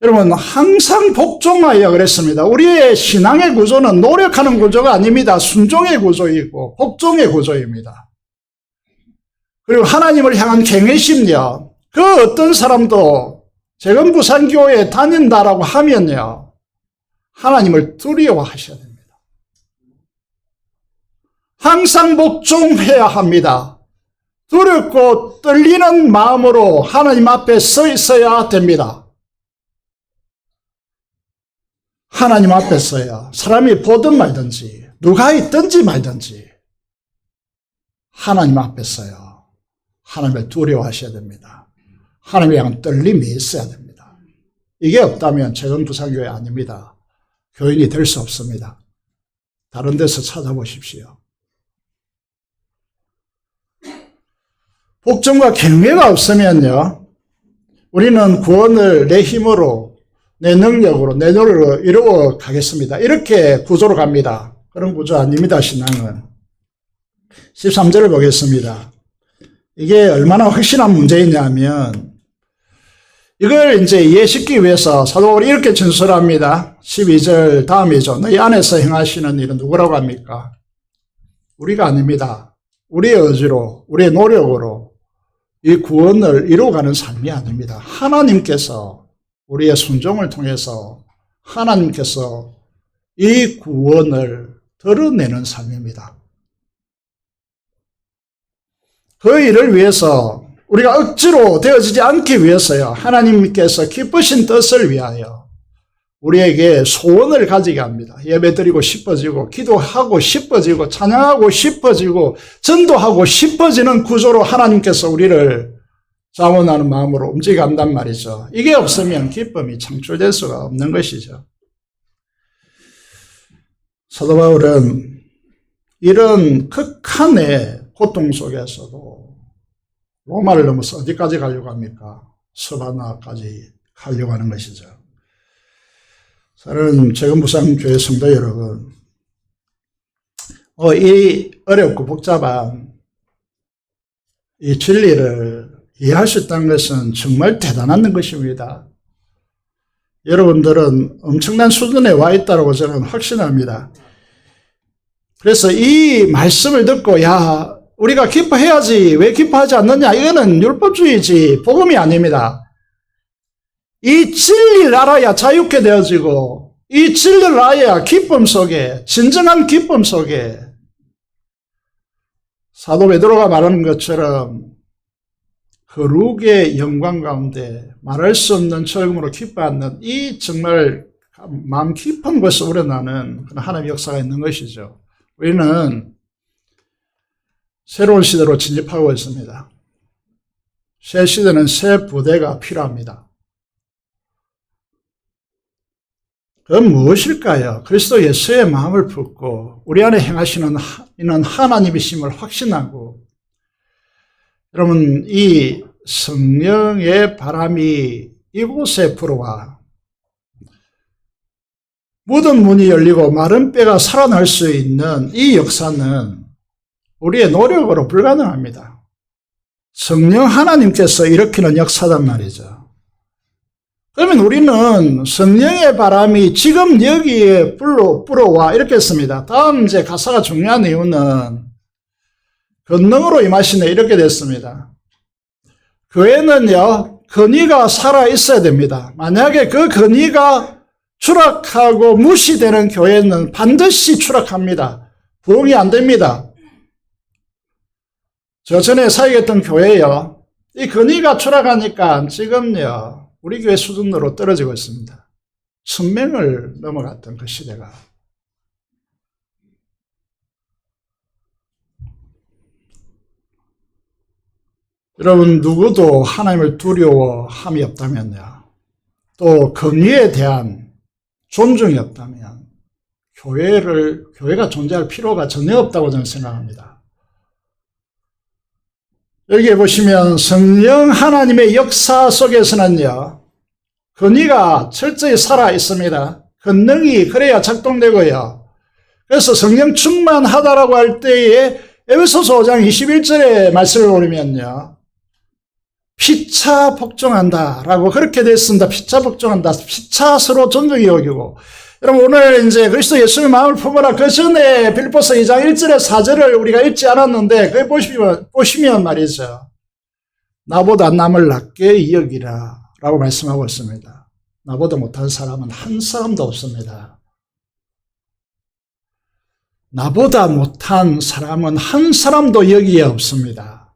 여러분 항상 복종하여 그랬습니다. 우리의 신앙의 구조는 노력하는 구조가 아닙니다. 순종의 구조이고 복종의 구조입니다. 그리고 하나님을 향한 경외심요. 그 어떤 사람도 재건부산교회에 다닌다라고 하면요. 하나님을 두려워하셔야 됩니다. 항상 복종해야 합니다. 두렵고 떨리는 마음으로 하나님 앞에 서 있어야 됩니다. 하나님 앞에 서야 사람이 보든 말든지 누가 있든지 말든지 하나님 앞에 서야 하나님을 두려워하셔야 됩니다. 하나님에 대한 떨림이 있어야 됩니다. 이게 없다면 재건부산교회 아닙니다. 교인이 될 수 없습니다. 다른 데서 찾아보십시오. 복종과 경외가 없으면요, 우리는 구원을 내 힘으로, 내 능력으로, 내 노력으로 이루어 가겠습니다. 이렇게 구조로 갑니다. 그런 구조 아닙니다, 신앙은. 13절을 보겠습니다. 이게 얼마나 확실한 문제이냐면, 이걸 이제 이해시키기 위해서 사도 바울이 이렇게 진술합니다. 12절 다음이죠. 너희 안에서 행하시는 일은 누구라고 합니까? 우리가 아닙니다. 우리의 의지로, 우리의 노력으로 이 구원을 이루어가는 삶이 아닙니다. 하나님께서 우리의 순종을 통해서 하나님께서 이 구원을 드러내는 삶입니다. 그 일을 위해서 우리가 억지로 되어지지 않기 위해서요, 하나님께서 기쁘신 뜻을 위하여 우리에게 소원을 가지게 합니다. 예배드리고 싶어지고, 기도하고 싶어지고, 찬양하고 싶어지고, 전도하고 싶어지는 구조로 하나님께서 우리를 자원하는 마음으로 움직여간단 말이죠. 이게 없으면 기쁨이 창출될 수가 없는 것이죠. 사도 바울은 이런 극한의 고통 속에서도 로마를 넘어서 어디까지 가려고 합니까? 스바나까지 가려고 하는 것이죠. 저는 재건부산교회 성도 여러분, 이 어렵고 복잡한 이 진리를 이해할 수 있다는 것은 정말 대단한 것입니다. 여러분들은 엄청난 수준에 와 있다고 저는 확신합니다. 그래서 이 말씀을 듣고, 야, 우리가 기뻐해야지, 왜 기뻐하지 않느냐, 이거는 율법주의지, 복음이 아닙니다. 이 진리를 알아야 자유케 되어지고, 이 진리를 알아야 기쁨 속에, 진정한 기쁨 속에, 사도 베드로가 말하는 것처럼 거룩의 영광 가운데 말할 수 없는 처음으로 기뻐하는 이 정말 마음 깊은 곳에 우러나는 그런 하나님의 역사가 있는 것이죠. 우리는 새로운 시대로 진입하고 있습니다. 새 시대는 새 부대가 필요합니다. 그건 무엇일까요? 그리스도 예수의 마음을 품고 우리 안에 행하시는 이는 하나님이심을 확신하고, 여러분, 이 성령의 바람이 이곳에 불어와 묻은 문이 열리고 마른 뼈가 살아날 수 있는 이 역사는 우리의 노력으로 불가능합니다. 성령 하나님께서 일으키는 역사단 말이죠. 그러면 우리는 성령의 바람이 지금 여기에 불어와 이렇게 했습니다. 다음 이제 가사가 중요한 이유는 권능으로 임하시네 이렇게 됐습니다. 교회는요, 근위가 살아 있어야 됩니다. 만약에 그 근위가 추락하고 무시되는 교회는 반드시 추락합니다. 부흥이 안 됩니다. 저 전에 사역했던 교회요, 이 근위가 추락하니까 지금요, 우리 교회 수준으로 떨어지고 있습니다. 1000명을 넘어갔던 그 시대가. 여러분, 누구도 하나님을 두려워함이 없다면요, 또 긍휼에 대한 존중이 없다면 교회가 존재할 필요가 전혀 없다고 저는 생각합니다. 여기에 보시면 성령 하나님의 역사 속에서는요, 근위가 철저히 살아 있습니다. 권능이 그래야 작동되고요. 그래서 성령 충만하다라고 할 때에 에베소서 5장 21절의 말씀을 보면요, 피차 복종한다라고 그렇게 되어 있습니다. 피차 복종한다. 피차 서로 존중이 여기고. 여러분, 오늘 이제 그리스도 예수의 마음을 품어라. 그 전에 빌립보서 2장 1절에 4절을 우리가 읽지 않았는데, 그걸 보시면 말이죠, 나보다 남을 낮게 여기라 라고 말씀하고 있습니다. 나보다 못한 사람은 한 사람도 없습니다. 나보다 못한 사람은 한 사람도 여기에 없습니다.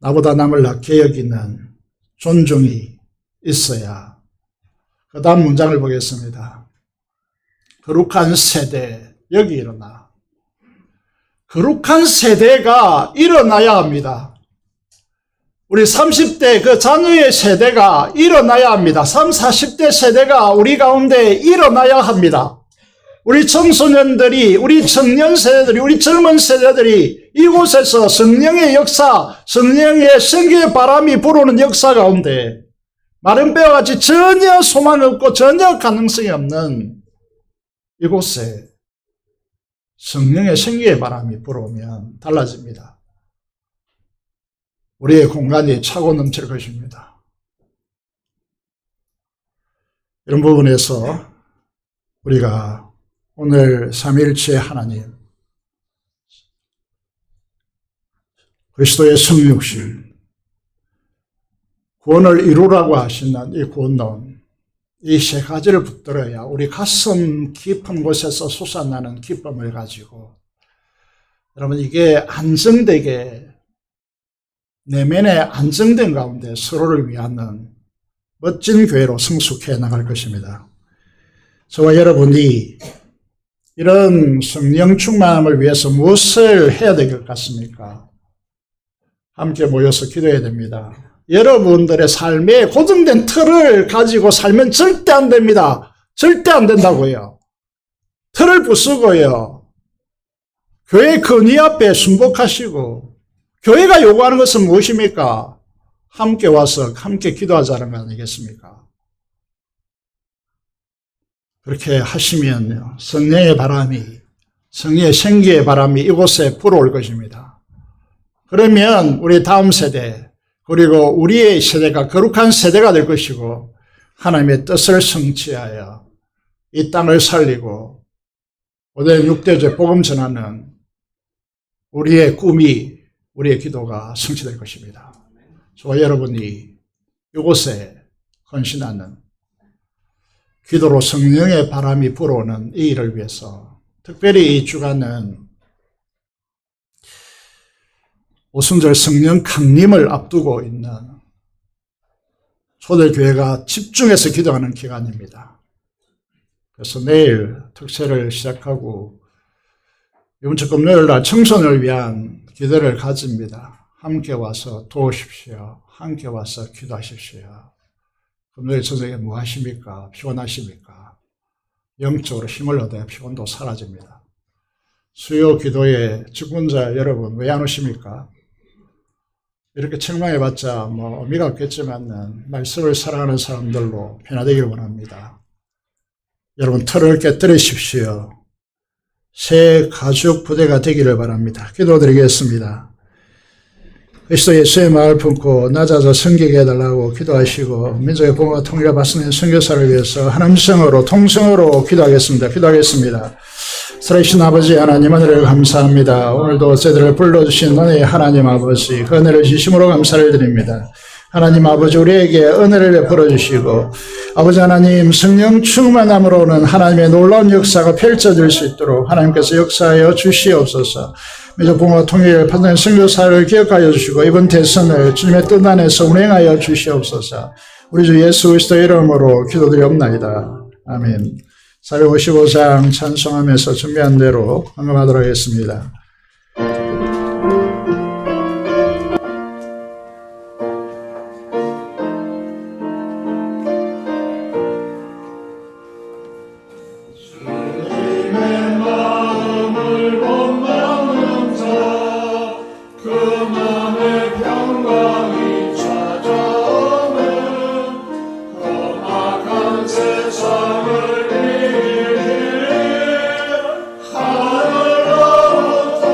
나보다 남을 낮게 여기는 존중이 있어야. 그 다음 문장을 보겠습니다. 거룩한 세대, 여기 일어나. 거룩한 세대가 일어나야 합니다. 우리 30대 그 자녀의 세대가 일어나야 합니다. 30, 40대 세대가 우리 가운데 일어나야 합니다. 우리 청소년들이, 우리 청년 세대들이, 우리 젊은 세대들이 이곳에서 성령의 역사, 성령의 생기의 바람이 불어오는 역사 가운데 마른 뼈와 같이 전혀 소망 없고 전혀 가능성이 없는 이곳에 성령의 생기의 바람이 불어오면 달라집니다. 우리의 공간이 차고 넘칠 것입니다. 이런 부분에서 우리가 오늘 삼위일체 하나님, 그리스도의 성육신, 구원을 이루라고 하시는 이 구원론, 이 세 가지를 붙들어야 우리 가슴 깊은 곳에서 솟아나는 기쁨을 가지고, 여러분 이게 안정되게 내면의 안정된 가운데 서로를 위하는 멋진 교회로 성숙해 나갈 것입니다. 저와 여러분이 이런 성령 충만함을 위해서 무엇을 해야 될 것 같습니까? 함께 모여서 기도해야 됩니다. 여러분들의 삶에 고정된 틀을 가지고 살면 절대 안 됩니다. 절대 안 된다고요. 틀을 부수고요. 교회 근위 앞에 순복하시고, 교회가 요구하는 것은 무엇입니까? 함께 와서 함께 기도하자는 거 아니겠습니까? 그렇게 하시면요, 성령의 바람이, 성령의 생기의 바람이 이곳에 불어올 것입니다. 그러면 우리 다음 세대, 그리고 우리의 세대가 거룩한 세대가 될 것이고, 하나님의 뜻을 성취하여 이 땅을 살리고 5대 6대째 복음 전하는 우리의 꿈이, 우리의 기도가 성취될 것입니다. 저와 여러분이 이곳에 헌신하는, 기도로 성령의 바람이 불어오는 이 일을 위해서, 특별히 이 주간은 오순절 성령 강림을 앞두고 있는 초대교회가 집중해서 기도하는 기간입니다. 그래서 내일 특세를 시작하고 이번 주 금요일 날 청소년을 위한 기도를 가집니다. 함께 와서 도우십시오. 함께 와서 기도하십시오. 금요일 저녁에 뭐 하십니까? 피곤하십니까? 영적으로 힘을 얻어야 피곤도 사라집니다. 수요 기도에 직분자 여러분 왜 안 오십니까? 이렇게 책망해봤자 뭐 의미가 없겠지만 말씀을 사랑하는 사람들로 변화되기를 원합니다. 여러분 틀을 깨뜨리십시오. 새 가족 부대가 되기를 바랍니다. 기도드리겠습니다. 그리스도 예수의 마음을 품고 낮아져 성기게 해달라고 기도하시고, 민족의 복음과 통일과 발전된 선교사를 위해서 하나님성으로 통성으로 기도하겠습니다. 기도하겠습니다. 살아계신 아버지 하나님, 은혜를 감사합니다. 오늘도 저희들을 불러주신 은혜의 하나님 아버지, 그 은혜를 진심으로 감사를 드립니다. 하나님 아버지, 우리에게 은혜를 베풀어 주시고, 아버지 하나님 성령 충만함으로는 하나님의 놀라운 역사가 펼쳐질 수 있도록 하나님께서 역사하여 주시옵소서. 민족 복음과 통일을 판단한 선교사를 기억하여 주시고, 이번 대선을 주님의 뜻 안에서 운행하여 주시옵소서. 우리 주 예수 그리스도의 이름으로 기도드리옵나이다. 아멘. 455장 찬송하면서 준비한 대로 헌금하도록 하겠습니다. 하늘로부터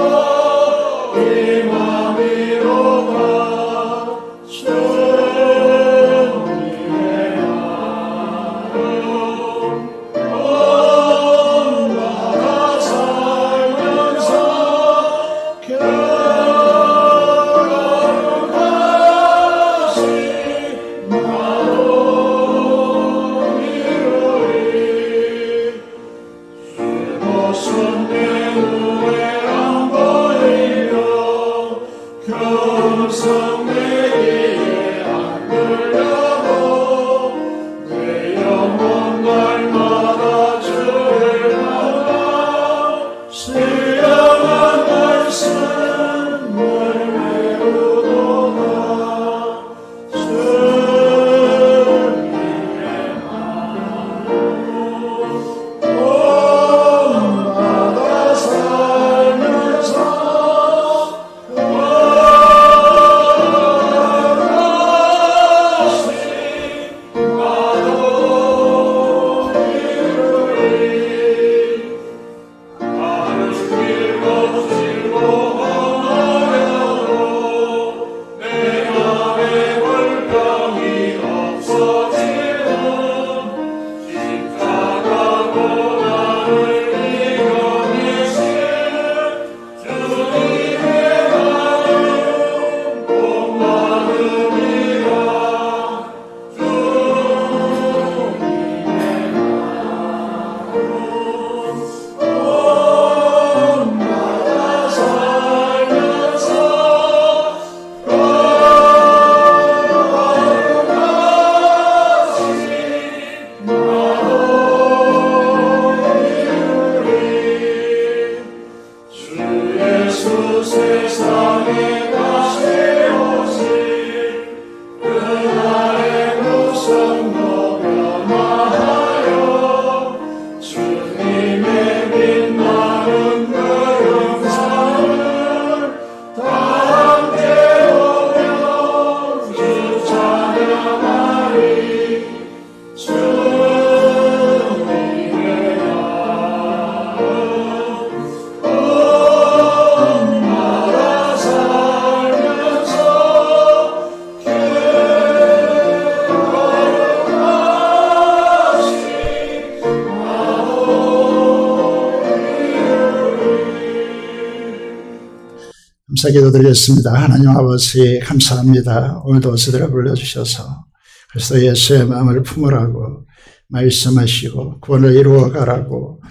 감사 기도드리겠습니다. 하나님 아버지 감사합니다. 오늘도 저들을 불러주셔서 그리스도 예수의 마음을 품으라고 말씀하시고 구원을 이루어가라고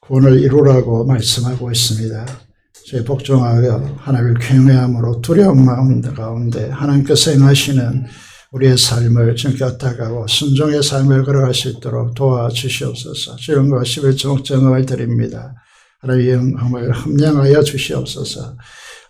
구원을 이루라고 말씀하고 있습니다. 저희 복종하여 하나님을 경외함으로 두려운 마음 가운데 하나님께서 행하시는 우리의 삶을 지켜가고 순종의 삶을 걸어갈 수 있도록 도와주시옵소서. 주님과 11조 정음을 드립니다. 하나님의 영광을 함량하여 주시옵소서.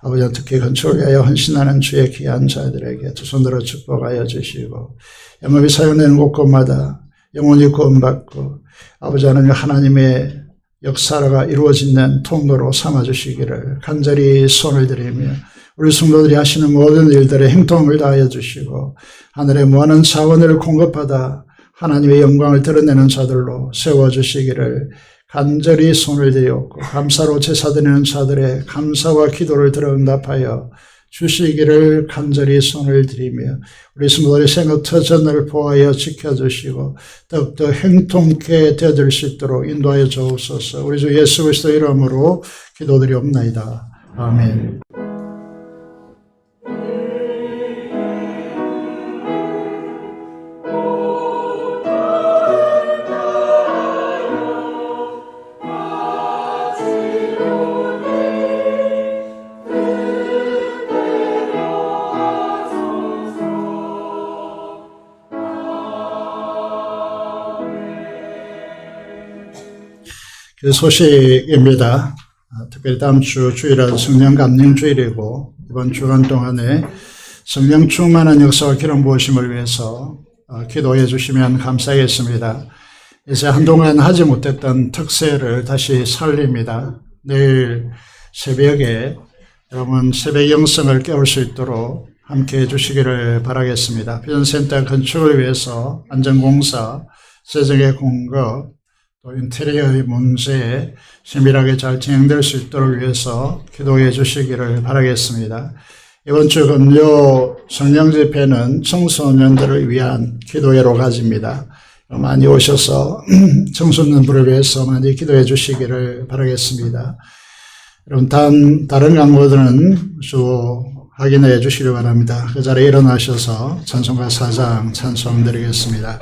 아버지 특히 건축을 위하여 헌신하는 주의 귀한 자들에게 두 손들어 축복하여 주시고 영업이 사용되는 곳곳마다 영혼이 구원받고 아버지 하나님의 역사가 이루어지는 통로로 삼아주시기를 간절히 손을 들이며 우리 성도들이 하시는 모든 일들의 행통을 다하여 주시고 하늘의 무한한 자원을 공급하다 하나님의 영광을 드러내는 자들로 세워주시기를 간절히 손을 들이었고 감사로 제사드리는 자들의 감사와 기도를 들어 응답하여 주시기를 간절히 손을 들이며 우리 성도들의 생업 터전을 보호하여 지켜주시고 더욱더 행통케 되어질 수 있도록 인도하여 주옵소서. 우리 주 예수 그리스도 이름으로 기도드리옵나이다. 아멘. 그 소식입니다. 특별히 다음 주 주일은 성령 감령 주일이고 이번 주간 동안에 성령 충만한 역사와 기름 부으심을 위해서 기도해 주시면 감사하겠습니다. 이제 한동안 하지 못했던 특세를 다시 살립니다. 내일 새벽에 여러분 새벽 영성을 깨울 수 있도록 함께 해 주시기를 바라겠습니다. 비전센터 건축을 위해서 안전공사, 재정의 공급, 또 인테리어의 문제 세밀하게 잘 진행될 수 있도록 위해서 기도해 주시기를 바라겠습니다. 이번 주 금요 성령 집회는 청소년들을 위한 기도회로 가집니다. 많이 오셔서 청소년들을 위해서 많이 기도해 주시기를 바라겠습니다. 여러분 다른 강구들은 주 확인해 주시기 바랍니다. 그 자리에 일어나셔서 찬송가 4장 찬송 드리겠습니다.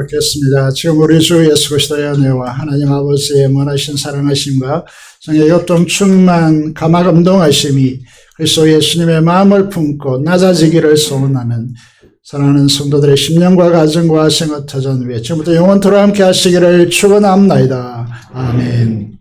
기도하겠습니다. 지금 우리 주 예수 그리스도의 은혜와 하나님 아버지의 원하신 사랑하심과 성의 교통 충만 감화감동하심이 그리스도 예수님의 마음을 품고 낮아지기를 소원하는 사랑하는 성도들의 심령과 가정과 생업터전 위에 지금부터 영원토록 함께 하시기를 축원합나이다. 아멘.